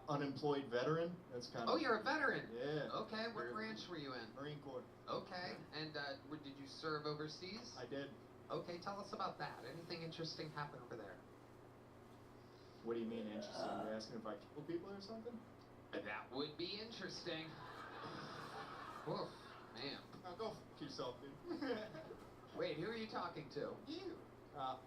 Speaker 1: Unemployed veteran. That's kind of.
Speaker 14: Oh, you're a veteran?
Speaker 1: Yeah.
Speaker 14: Okay, what branch were you in?
Speaker 1: Marine Corps.
Speaker 14: Okay, and did you serve overseas?
Speaker 1: I did.
Speaker 14: Okay, tell us about that. Anything interesting happen over there?
Speaker 1: What do you mean interesting? You're asking if I kill people or something?
Speaker 14: That would be interesting. Woof, man.
Speaker 1: Go f yourself, dude.
Speaker 14: Wait, who are you talking to?
Speaker 1: You.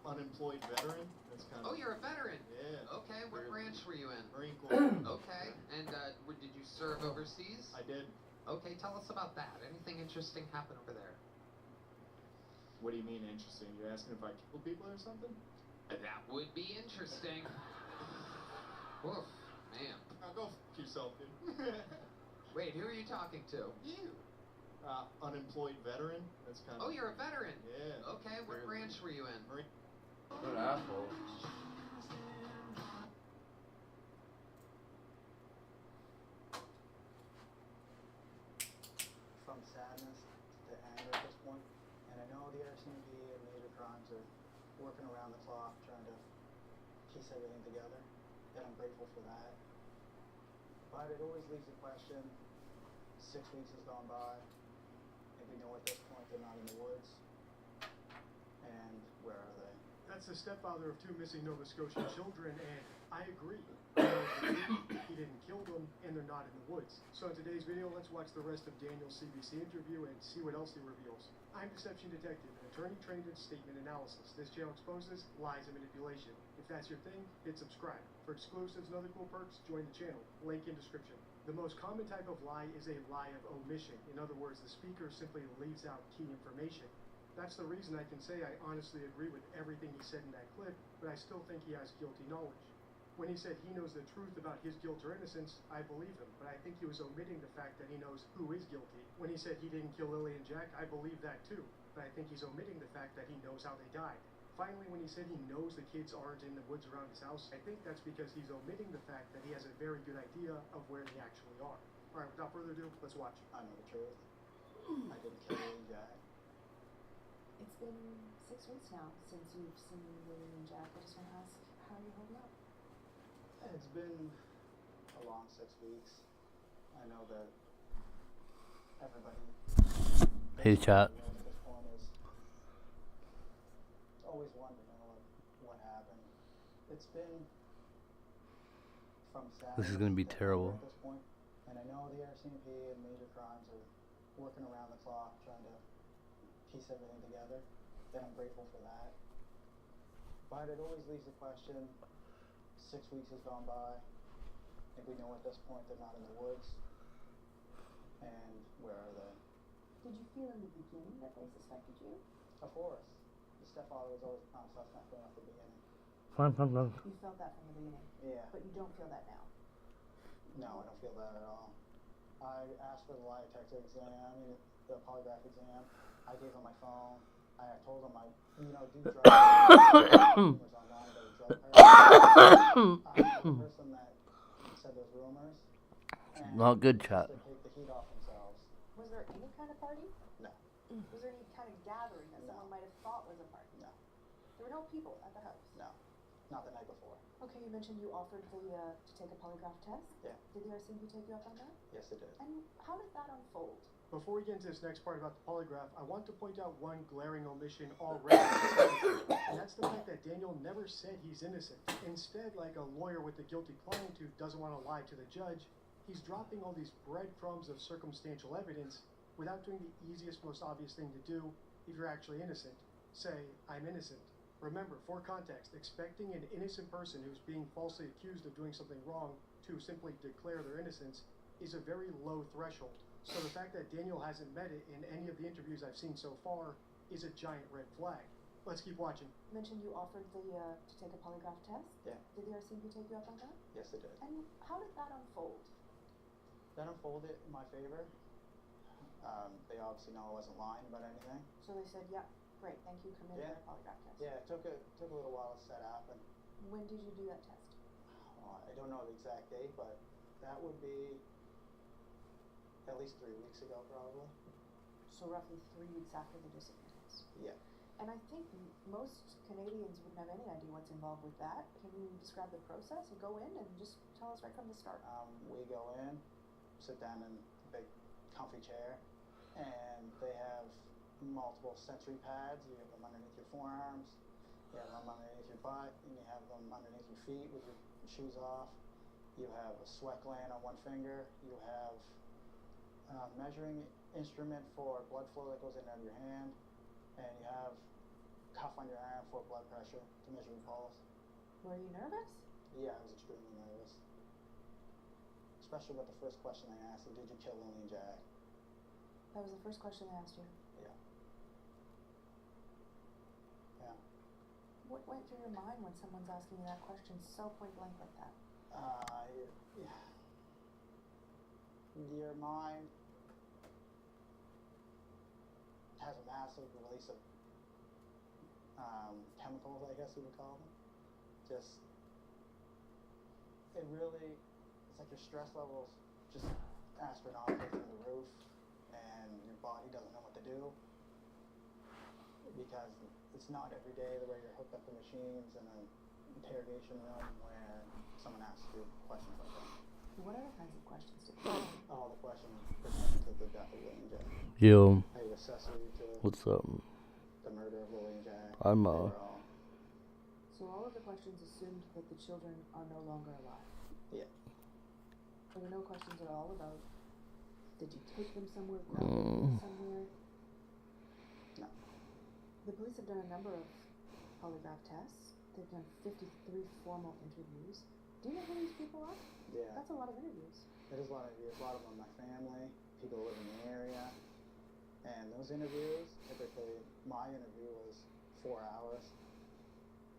Speaker 1: Unemployed veteran. That's kind of.
Speaker 14: Oh, you're a veteran?
Speaker 1: Yeah.
Speaker 14: Okay, what branch were you in?
Speaker 1: Marine Corps.
Speaker 14: Okay, and did you serve overseas?
Speaker 1: I did.
Speaker 14: Okay, tell us about that. Anything interesting happen over there?
Speaker 1: What do you mean interesting? You're asking if I kill people or something?
Speaker 14: That would be interesting. Woof, man.
Speaker 1: Go f yourself, dude.
Speaker 14: Wait, who are you talking to?
Speaker 1: You. Unemployed veteran. That's kind of.
Speaker 14: Oh, you're a veteran?
Speaker 1: Yeah.
Speaker 14: Okay, what branch were you in?
Speaker 1: Marine.
Speaker 7: What an asshole.
Speaker 15: From sadness to anger at this point, and I know the RCMP and Major Crimes are working around the clock trying to piece everything together, and I'm grateful for that. But it always leaves the question, 6 weeks has gone by, and we know at this point they're not in the woods, and where are they?
Speaker 16: That's the stepfather of 2 missing Nova Scotian children, and I agree. He didn't kill them, and they're not in the woods. So in today's video, let's watch the rest of Daniel's CBC interview and see what else he reveals. I'm Deception Detective, an attorney trained in statement analysis. This channel exposes lies and manipulation. If that's your thing, hit subscribe. For exclusives and other cool perks, join the channel. Link in description. The most common type of lie is a lie of omission. In other words, the speaker simply leaves out key information. That's the reason I can say I honestly agree with everything he said in that clip, but I still think he has guilty knowledge. When he said he knows the truth about his guilt or innocence, I believe him, but I think he was omitting the fact that he knows who is guilty. When he said he didn't kill Lily and Jack, I believe that too, but I think he's omitting the fact that he knows how they died. Finally, when he said he knows the kids aren't in the woods around his house, I think that's because he's omitting the fact that he has a very good idea of where they actually are. Alright, without further ado, let's watch.
Speaker 15: I know the truth. I didn't kill Willie Jack.
Speaker 17: It's been 6 weeks now since you've seen Willie and Jack. I just want to ask how you're holding up.
Speaker 15: It's been a long 6 weeks. I know that everybody
Speaker 7: Hey, chat.
Speaker 15: at this point is always wanting to know what happened. It's been from Saturday
Speaker 7: This is gonna be
Speaker 15: to
Speaker 7: terrible.
Speaker 15: Sunday at this point, and I know the RCMP and Major Crimes are working around the clock trying to piece everything together, and I'm grateful for that. But it always leaves the question, 6 weeks has gone by, and we know at this point they're not in the woods, and where are they?
Speaker 17: Did you feel in the beginning that they suspected you?
Speaker 15: Of course. The stepfather was always a prime suspect from the beginning.
Speaker 17: You felt that from the beginning.
Speaker 15: Yeah.
Speaker 17: But you don't feel that now.
Speaker 15: No, I don't feel that at all. I asked for the lie detector the polygraph exam. I gave him my phone. I told him do drugs. Rumors online about a drug party. I'm the person that said those rumors. And
Speaker 7: Not good, chat.
Speaker 15: to take the heat off themselves.
Speaker 17: Was there any kind of party?
Speaker 15: No.
Speaker 17: Was there any kind of gathering that someone might have thought was a party?
Speaker 15: No.
Speaker 17: There were no people at the house?
Speaker 15: No. Not the night before.
Speaker 17: Okay, you mentioned you offered to take a polygraph test.
Speaker 15: Yeah.
Speaker 17: Did the RCMP take you up on that?
Speaker 15: Yes, it did.
Speaker 17: And how did that unfold?
Speaker 16: Before we get into this next part about the polygraph, I want to point out one glaring omission already, and that's the fact that Daniel never said he's innocent. Instead, like a lawyer with a guilty client who doesn't want to lie to the judge, he's dropping all these breadcrumbs of circumstantial evidence without doing the easiest, most obvious thing to do if you're actually innocent. Say, I'm innocent. Remember, for context, expecting an innocent person who's being falsely accused of doing something wrong to simply declare their innocence is a very low threshold. So the fact that Daniel hasn't met it in any of the interviews I've seen so far is a giant red flag. Let's keep watching.
Speaker 17: You mentioned you offered to take a polygraph test.
Speaker 15: Yeah.
Speaker 17: Did the RCMP take you up on that?
Speaker 15: Yes, it did.
Speaker 17: And how did that unfold?
Speaker 15: That unfolded in my favor. They obviously know I wasn't lying about anything.
Speaker 17: So they said, yeah, great, thank you, come in
Speaker 15: Yeah.
Speaker 17: for a polygraph test.
Speaker 15: Yeah, it took a little while to set up, and
Speaker 17: When did you do that test?
Speaker 15: I don't know the exact date, but that would be at least 3 weeks ago, probably.
Speaker 17: So roughly 3 weeks after the disappearance.
Speaker 15: Yeah.
Speaker 17: And I think most Canadians wouldn't have any idea what's involved with that. Can you describe the process and go in and just tell us right from the start?
Speaker 15: We go in, sit down in a big comfy chair, and they have multiple sensory pads. You have them underneath your forearms, you have them underneath your butt, and you have them underneath your feet with your shoes off. You have a sweat gland on one finger. You have a measuring instrument for blood flow that goes in and out of your hand, and you have cuff on your arm for blood pressure to measure your pulse.
Speaker 17: Were you nervous?
Speaker 15: Yeah, I was extremely nervous. Especially with the first question they asked, did you kill Willie and Jack?
Speaker 17: That was the first question they asked you.
Speaker 15: Yeah. Yeah.
Speaker 17: What went through your mind when someone's asking you that question so point blank like that?
Speaker 15: Yeah. Your mind has a massive release of chemicals, I guess you would call them. It's like your stress levels just astronomically through the roof, and your body doesn't know what to do, because it's not every day where you're hooked up to machines in an interrogation room where someone asks you questions like that.
Speaker 17: What other kinds of questions did they ask?
Speaker 15: All the questions pertaining to the death of Willie and Jack.
Speaker 7: Yo.
Speaker 15: Are you accessory to
Speaker 7: What's up?
Speaker 15: the murder of Willie and Jack?
Speaker 7: I'm
Speaker 17: So all of the questions assumed that the children are no longer alive.
Speaker 15: Yeah.
Speaker 17: There were no questions at all about, did you take them somewhere, grab them somewhere?
Speaker 15: No.
Speaker 17: The police have done a number of polygraph tests. They've done 53 formal interviews. Do you know who these people are?
Speaker 15: Yeah.
Speaker 17: That's a lot of interviews.
Speaker 15: It is a lot of interviews. A lot of them my family, people who live in the area. And those interviews, typically, my interview was 4 hours.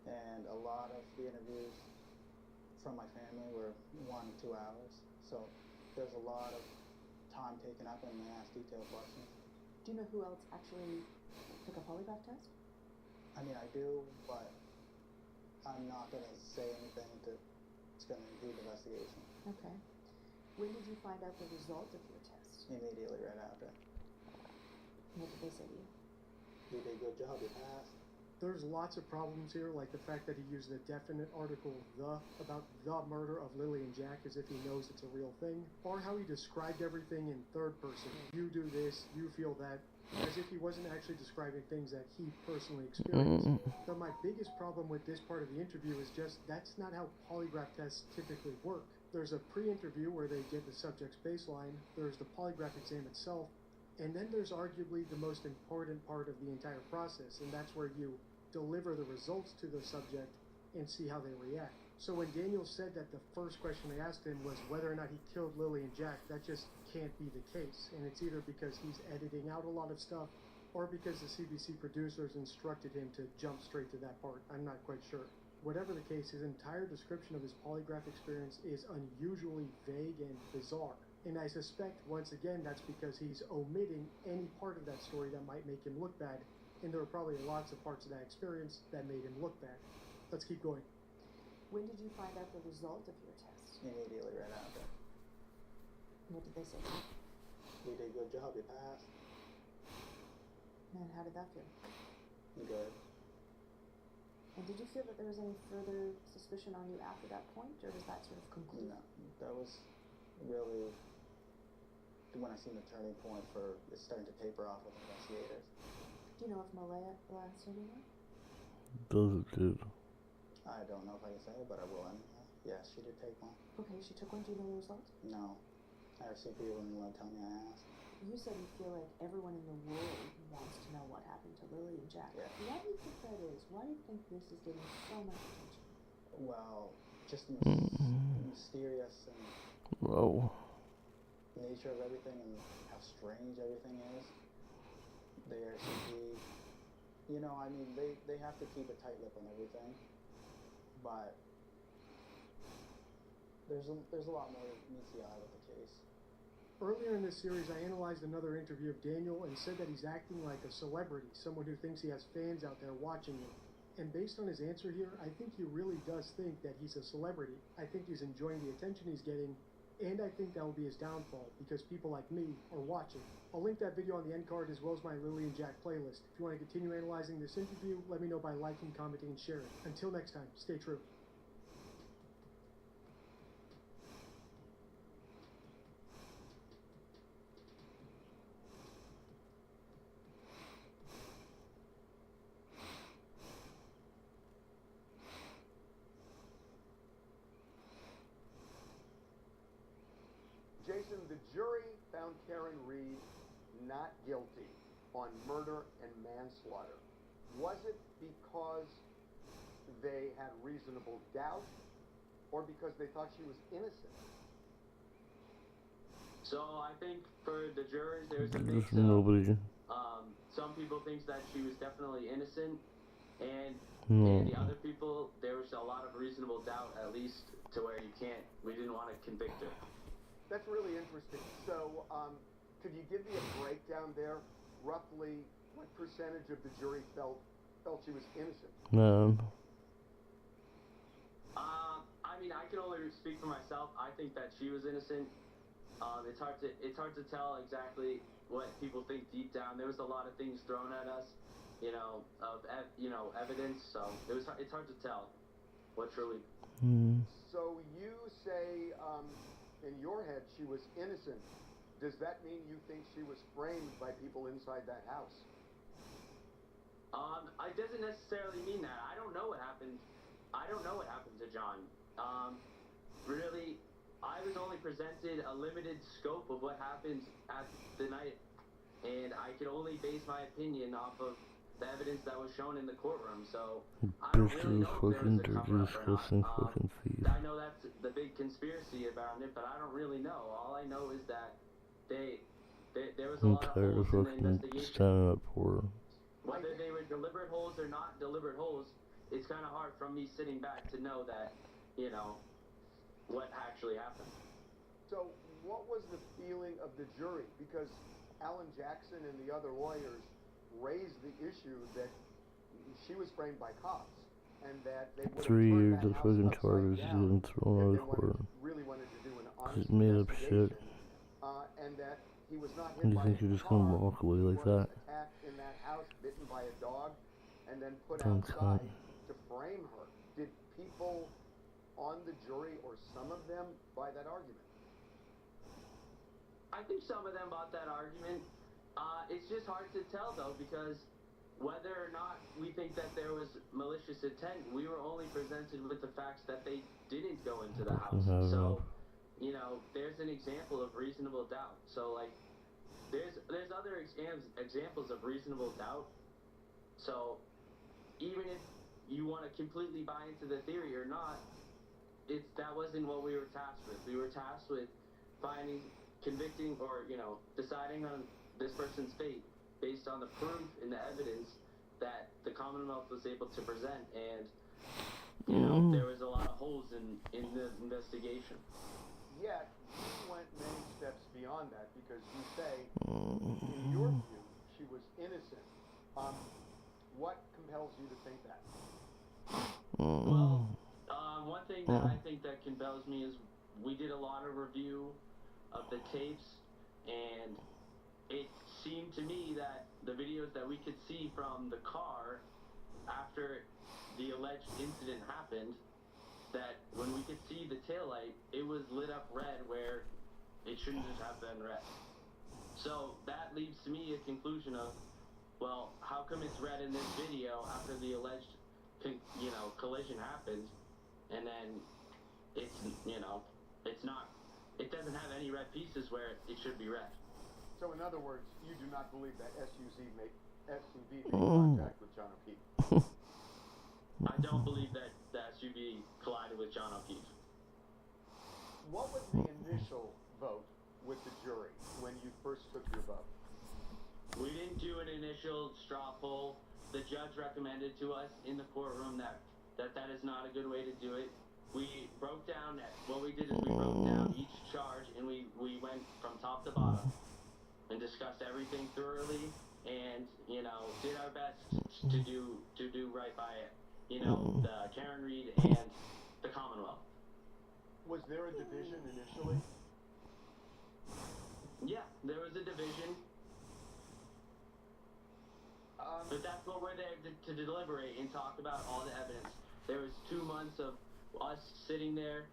Speaker 15: And a lot of the interviews from my family were 1 to 2 hours. So there's a lot of time taken up, and they ask detailed questions.
Speaker 17: Do you know who else actually took a polygraph test?
Speaker 15: I mean, I do, but I'm not going to say anything that's going to impede the investigation.
Speaker 17: Okay. When did you find out the result of your test?
Speaker 15: Immediately right after.
Speaker 17: What did they say to you?
Speaker 15: You did a good job, you passed.
Speaker 16: There's lots of problems here, like the fact that he used the definite article "the" about the murder of Lily and Jack as if he knows it's a real thing, or how he described everything in third person. You do this, you feel that, as if he wasn't actually describing things that he personally experienced. But my biggest problem with this part of the interview is just that's not how polygraph tests typically work. There's a pre-interview where they get the subject's baseline, there's the polygraph exam itself, and then there's arguably the most important part of the entire process, and that's where you deliver the results to the subject and see how they react. So when Daniel said that the first question they asked him was whether or not he killed Lily and Jack, that just can't be the case. And it's either because he's editing out a lot of stuff, or because the CBC producers instructed him to jump straight to that part. I'm not quite sure. Whatever the case, his entire description of his polygraph experience is unusually vague and bizarre. And I suspect, once again, that's because he's omitting any part of that story that might make him look bad, and there were probably lots of parts of that experience that made him look bad. Let's keep going.
Speaker 17: When did you find out the result of your test?
Speaker 15: Immediately right after.
Speaker 17: What did they say to you?
Speaker 15: You did a good job, you passed.
Speaker 17: And how did that feel?
Speaker 15: Good.
Speaker 17: And did you feel that there was any further suspicion on you after that point, or was that sort of conclusive?
Speaker 15: No, that was really when I seen the turning point for it starting to taper off with investigators.
Speaker 17: Do you know if Malaya answered anyone?
Speaker 8: Does it, dude?
Speaker 15: I don't know if I can say it, but I will anyhow. Yes, she did take one.
Speaker 17: Okay, she took one. Do you know the result?
Speaker 15: No. I received people wouldn't want to tell me I asked.
Speaker 17: You said you feel like everyone in the world wants to know what happened to Lily and Jack.
Speaker 15: Yeah.
Speaker 17: Why do you think that is? Why do you think this is getting so much attention?
Speaker 15: Well, just the mysterious and
Speaker 8: Whoa.
Speaker 15: nature of everything and how strange everything is. The RCP, you know, I mean, they have to keep a tight lip on everything, but there's a lot more that meets the eye with the case.
Speaker 16: Earlier in this series, I analyzed another interview of Daniel and said that he's acting like a celebrity, someone who thinks he has fans out there watching him. And based on his answer here, I think he really does think that he's a celebrity. I think he's enjoying the attention he's getting, and I think that will be his downfall, because people like me are watching. I'll link that video on the end card as well as my Lily and Jack playlist. If you want to continue analyzing this interview, let me know by liking, commenting, and sharing. Until next time, stay true.
Speaker 18: Jason, the jury found Karen Reed not guilty on murder and manslaughter. Was it because they had reasonable doubt, or because they thought she was innocent?
Speaker 2: So I think for the jurors, there's a
Speaker 8: There's
Speaker 2: mix
Speaker 8: nobody.
Speaker 2: of, some people think that she was definitely innocent, and
Speaker 8: No.
Speaker 2: and the other people, there was a lot of reasonable doubt, at least to where we didn't want to convict her.
Speaker 18: That's really interesting. So, could you give me a breakdown there? Roughly, what percentage of the jury felt she was innocent?
Speaker 8: Man.
Speaker 2: I mean, I can only speak for myself. I think that she was innocent. It's hard to tell exactly what people think deep down. There was a lot of things thrown at us, evidence. So it's hard to tell what's really.
Speaker 18: So you say, in your head, she was innocent. Does that mean you think she was framed by people inside that house?
Speaker 2: It doesn't necessarily mean that. I don't know what happened. I don't know what happened to John. Really, I was only presented a limited scope of what happened at the night, and I could only base my opinion off of the evidence that was shown in the courtroom. So I don't really know if there was a cover-up or not.
Speaker 8: Fucking thief.
Speaker 2: I know that's the big conspiracy around it, but I don't really know. All I know is that there was a
Speaker 8: I'm
Speaker 2: lot of
Speaker 8: tired of
Speaker 2: holes in the
Speaker 8: fucking
Speaker 2: investigation.
Speaker 8: standing up for her.
Speaker 2: Whether they were deliberate holes or not deliberate holes, it's kind of hard from me sitting back to know that, what actually happened.
Speaker 18: So what was the feeling of the jury? Because Alan Jackson and the other lawyers raised the issue that she was framed by cops, and that they would
Speaker 8: 3 years
Speaker 18: have
Speaker 8: of fucking charges he's getting thrown out of court.
Speaker 18: really wanted to do an honest
Speaker 8: He's made up shit.
Speaker 18: and that he was not hit
Speaker 8: And you
Speaker 18: by
Speaker 8: think
Speaker 18: a
Speaker 8: you're just
Speaker 18: car.
Speaker 8: gonna walk away
Speaker 18: He
Speaker 8: like
Speaker 18: was
Speaker 8: that?
Speaker 18: attacked in that house, bitten by a dog, and then put
Speaker 8: Dumb
Speaker 18: outside
Speaker 8: cunt.
Speaker 18: to frame her. Did people on the jury, or some of them, buy that argument?
Speaker 2: I think some of them bought that argument. It's just hard to tell though, because whether or not we think that there was malicious intent, we were only presented with the facts that they didn't go into the house. So, you know, there's an example of reasonable doubt. So like, there's other examples of reasonable doubt. So even if you want to completely buy into the theory or not, that wasn't what we were tasked with. We were tasked with finding, convicting, or, you know, deciding on this person's fate based on the proof and the evidence that the Commonwealth was able to present, and you know, there was a lot of holes in the investigation.
Speaker 18: Yet, you went many steps beyond that, because you say, in your view, she was innocent. What compels you to think that?
Speaker 2: Well, one thing that I think that compels me is we did a lot of review of the tapes, and it seemed to me that the videos that we could see from the car after the alleged incident happened, that when we could see the taillight, it was lit up red where it shouldn't just have been red. So that leads to me a conclusion of, well, how come it's red in this video after the alleged, collision happened, and then it's, it's not, it doesn't have any red pieces where it should be red.
Speaker 18: So in other words, you do not believe that SUV made contact with John O'Keefe?
Speaker 2: I don't believe that the SUV collided with John O'Keefe.
Speaker 18: What was the initial vote with the jury when you first took your vote?
Speaker 2: We didn't do an initial straw poll. The judge recommended to us in the courtroom that is not a good way to do it. We broke down, what we did is we broke down each charge, and we went from top to bottom and discussed everything thoroughly, and, did our best to do right by it. The Karen Reed and the Commonwealth.
Speaker 18: Was there a division initially?
Speaker 2: Yeah, there was a division. But that's what we're there to deliberate and talk about all the evidence. There was 2 months of us sitting there,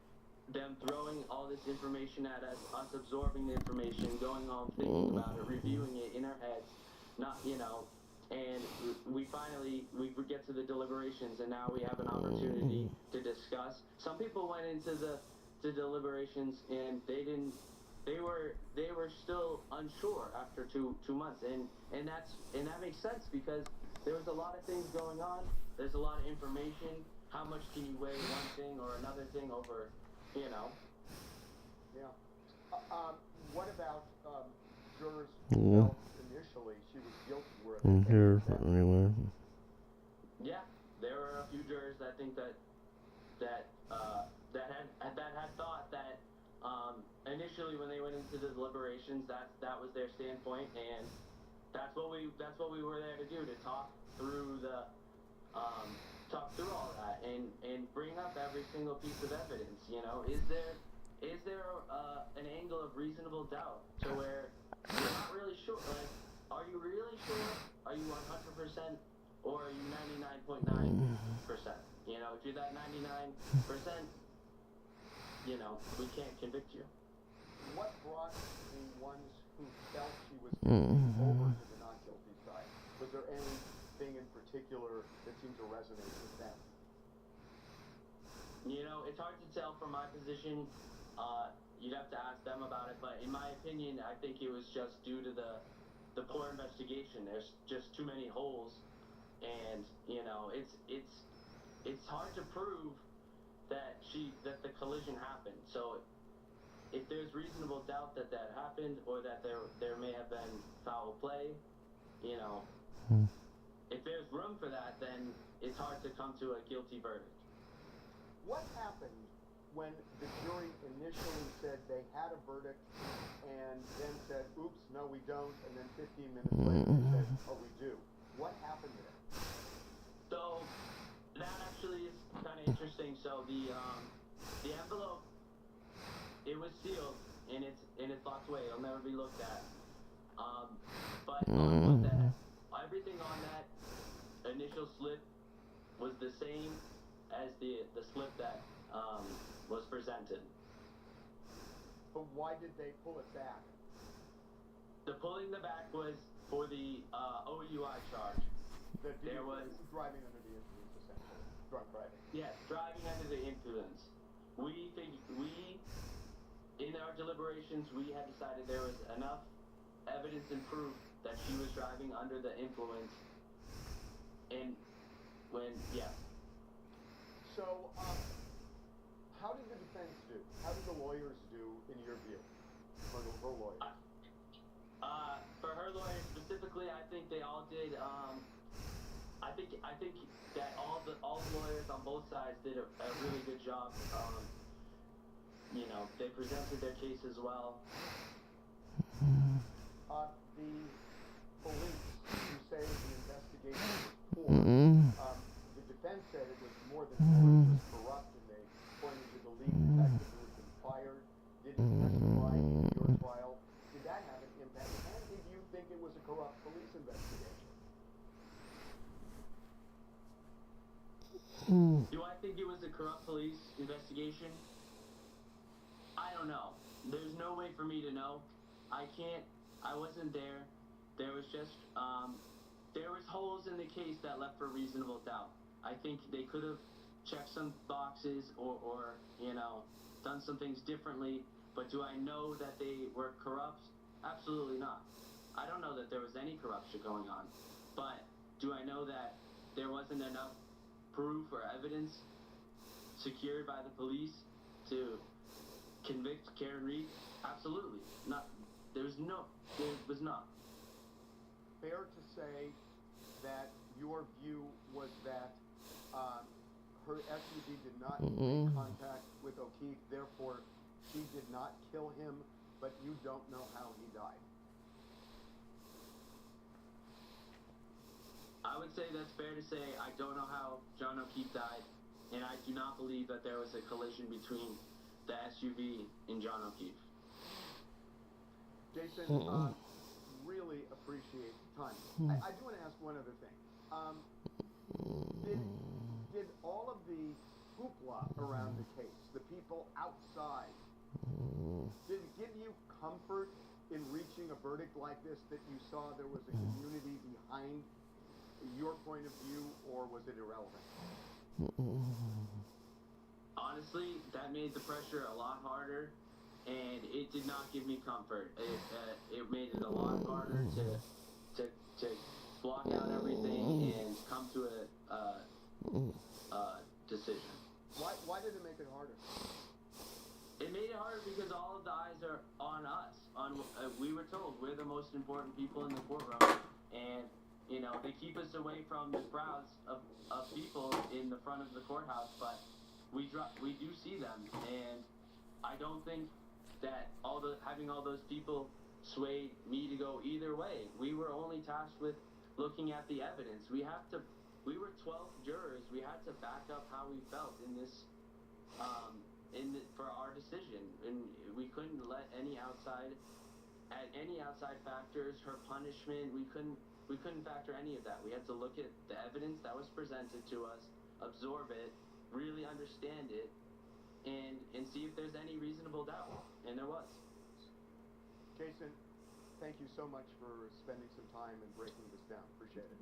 Speaker 2: them throwing all this information at us absorbing the information, going on thinking about it, reviewing it in our heads, and we finally get to the deliberations, and now we have an opportunity to discuss. Some people went into the deliberations and they were still unsure after two months, and that makes sense, because there was a lot of things going on. There's a lot of information. How much can you weigh one thing or another thing over,
Speaker 18: Yeah. What about jurors
Speaker 8: Yeah.
Speaker 18: who felt initially she was guilty? Were they
Speaker 8: In here,
Speaker 18: upset?
Speaker 8: anyway.
Speaker 2: Yeah, there were a few jurors that think that had thought that initially when they went into the deliberations that was their standpoint, and that's what we were there to do, to talk through all that and bring up every single piece of evidence. Is there an angle of reasonable doubt to where you're not really sure? Like, are you really sure? Are you 100%, or are you 99.9%? If you're that 99%, we can't convict you.
Speaker 18: What brought the ones who felt she was guilty over to the not guilty side? Was there anything in particular that seemed to resonate with them?
Speaker 2: It's hard to tell from my position. You'd have to ask them about it, but in my opinion, I think it was just due to the poor investigation. There's just too many holes, and it's hard to prove that the collision happened. So if there's reasonable doubt that happened, or that there may have been foul play, if there's room for that, then it's hard to come to a guilty verdict.
Speaker 18: What happened when the jury initially said they had a verdict and then said, oops, no we don't, and then 15 minutes later they said, oh we do? What happened there?
Speaker 2: So that actually is kind of interesting. So the envelope, it was sealed and it's locked away. It'll never be looked at.
Speaker 19: on that, everything on that initial slip was the same as the slip that was presented.
Speaker 18: But why did they pull it back?
Speaker 19: The pulling the back was for the OUI charge. There was
Speaker 18: driving under the influence, essentially. Drunk driving.
Speaker 19: Yes, driving under the influence. We in our deliberations, we had decided there was enough evidence and proof that she was driving under the influence. And
Speaker 18: So, how did the defense do? How did the lawyers do, in your view? For her lawyers?
Speaker 19: For her lawyers specifically, I think they all did. I think that all the lawyers on both sides did a really good job. They presented their case as well.
Speaker 18: The police, who say the investigation was poor, the defense said it was more than poor, it was corrupt, and they pointed to the lead detective who had been fired, didn't testify in your trial. Did that have an impact? And did you think it was a corrupt police investigation?
Speaker 19: Do I think it was a corrupt police investigation? I don't know. There's no way for me to know. I wasn't there. There was just, there was holes in the case that left for reasonable doubt. I think they could have checked some boxes or done some things differently, but do I know that they were corrupt? Absolutely not. I don't know that there was any corruption going on, but do I know that there wasn't enough proof or evidence secured by the police to convict Karen Read? Absolutely not. There was not.
Speaker 18: Fair to say that your view was that her SUV did not make contact with O'Keefe, therefore she did not kill him, but you don't know how he died.
Speaker 19: I would say that's fair to say. I don't know how John O'Keefe died, and I do not believe that there was a collision between the SUV and John O'Keefe.
Speaker 18: Jason, really appreciate the time. I do want to ask one other thing. Did all of the hoopla around the case, the people outside, did it give you comfort in reaching a verdict like this, that you saw there was a community behind your point of view, or was it irrelevant?
Speaker 19: Honestly, that made the pressure a lot harder, and it did not give me comfort. It made it a lot harder to block out everything and come to a decision.
Speaker 18: Why did it make it harder?
Speaker 19: It made it harder because all of the eyes are on us. We were told we're the most important people in the courtroom, and they keep us away from the crowds of people in the front of the courthouse, but we do see them, and I don't think that having all those people swayed me to go either way. We were only tasked with looking at the evidence. We were 12 jurors. We had to back up how we felt in this, for our decision, and we couldn't let any outside factors, her punishment. We couldn't factor any of that. We had to look at the evidence that was presented to us, absorb it, really understand it, and see if there's any reasonable doubt. And there was.
Speaker 18: Jason, thank you so much for spending some time and breaking this down. Appreciate it.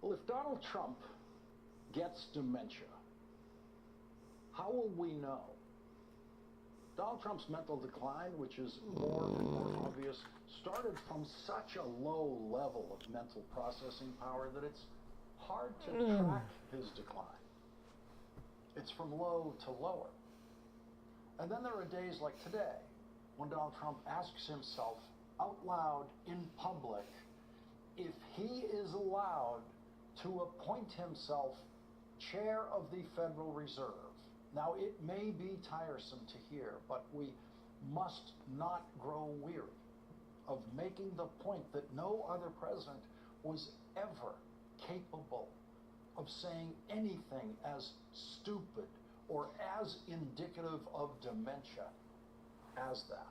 Speaker 20: Well, if Donald Trump gets dementia, how will we know? Donald Trump's mental decline, which is more and more obvious, started from such a low level of mental processing power that it's hard to track his decline. It's from low to lower. And then there are days like today, when Donald Trump asks himself out loud in public if he is allowed to appoint himself chair of the Federal Reserve. Now, it may be tiresome to hear, but we must not grow weary of making the point that no other president was ever capable of saying anything as stupid or as indicative of dementia as that.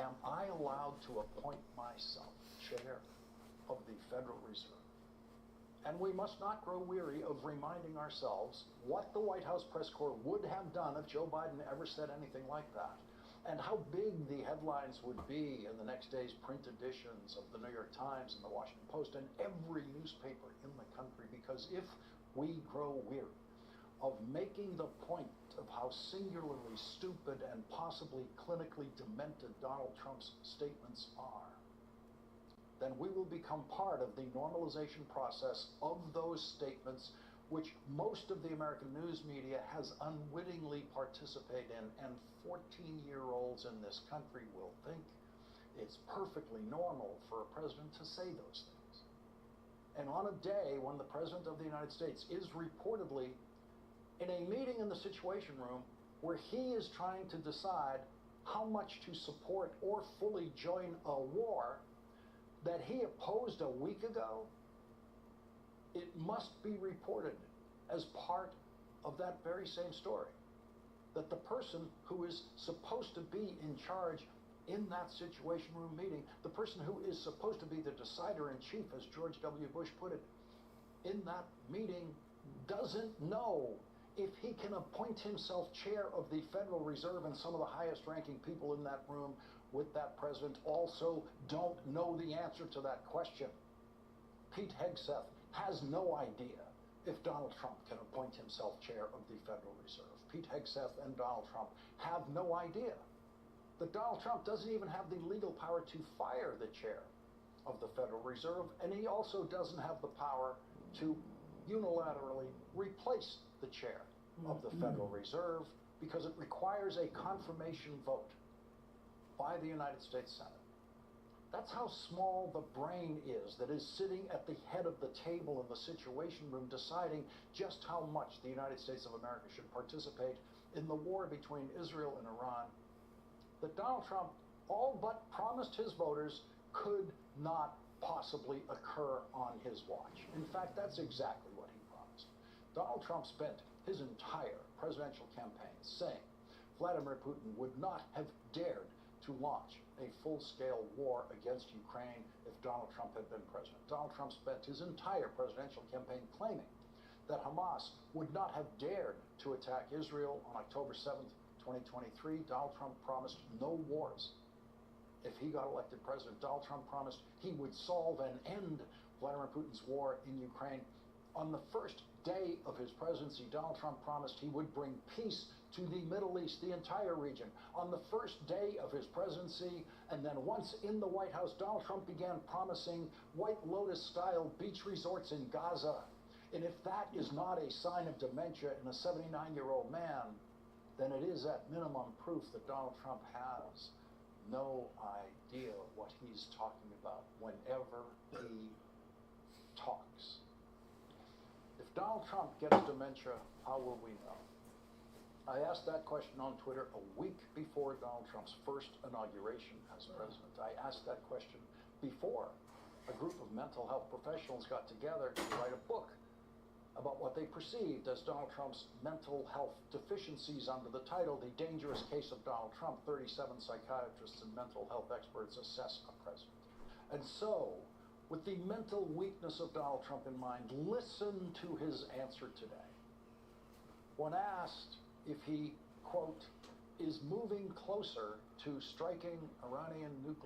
Speaker 20: Am I allowed to appoint myself chair of the Federal Reserve? And we must not grow weary of reminding ourselves what the White House press corps would have done if Joe Biden ever said anything like that, and how big the headlines would be in the next day's print editions of the New York Times and the Washington Post and every newspaper in the country. Because if we grow weary of making the point of how singularly stupid and possibly clinically demented Donald Trump's statements are, then we will become part of the normalization process of those statements, which most of the American news media has unwittingly participated in, and 14-year-olds in this country will think it's perfectly normal for a president to say those things. And on a day when the President of the United States is reportedly in a meeting in the Situation Room where he is trying to decide how much to support or fully join a war that he opposed a week ago, it must be reported as part of that very same story. That the person who is supposed to be in charge in that Situation Room meeting, the person who is supposed to be the decider-in-chief, as George W. Bush put it, in that meeting doesn't know if he can appoint himself chair of the Federal Reserve, and some of the highest-ranking people in that room with that president also don't know the answer to that question. Pete Hegseth has no idea if Donald Trump can appoint himself chair of the Federal Reserve. Pete Hegseth and Donald Trump have no idea that Donald Trump doesn't even have the legal power to fire the chair of the Federal Reserve, and he also doesn't have the power to unilaterally replace the chair of the Federal Reserve, because it requires a confirmation vote by the United States Senate. That's how small the brain is that is sitting at the head of the table in the Situation Room deciding just how much the United States of America should participate in the war between Israel and Iran, that Donald Trump all but promised his voters could not possibly occur on his watch. In fact, that's exactly what he promised. Donald Trump spent his entire presidential campaign saying Vladimir Putin would not have dared to launch a full-scale war against Ukraine if Donald Trump had been president. Donald Trump spent his entire presidential campaign claiming that Hamas would not have dared to attack Israel on October 7th, 2023. Donald Trump promised no wars. If he got elected president, Donald Trump promised he would solve and end Vladimir Putin's war in Ukraine. On the first day of his presidency, Donald Trump promised he would bring peace to the Middle East, the entire region. On the first day of his presidency, and then once in the White House, Donald Trump began promising White Lotus-style beach resorts in Gaza. And if that is not a sign of dementia in a 79-year-old man, then it is at minimum proof that Donald Trump has no idea what he's talking about whenever he talks. If Donald Trump gets dementia, how will we know? I asked that question on Twitter a week before Donald Trump's first inauguration as president. I asked that question before a group of mental health professionals got together to write a book about what they perceived as Donald Trump's mental health deficiencies under the title, The Dangerous Case of Donald Trump. 37 psychiatrists and mental health experts assess a president. And so, with the mental weakness of Donald Trump in mind, listen to his answer today. When asked if he, quote, is moving closer to striking Iranian nuclear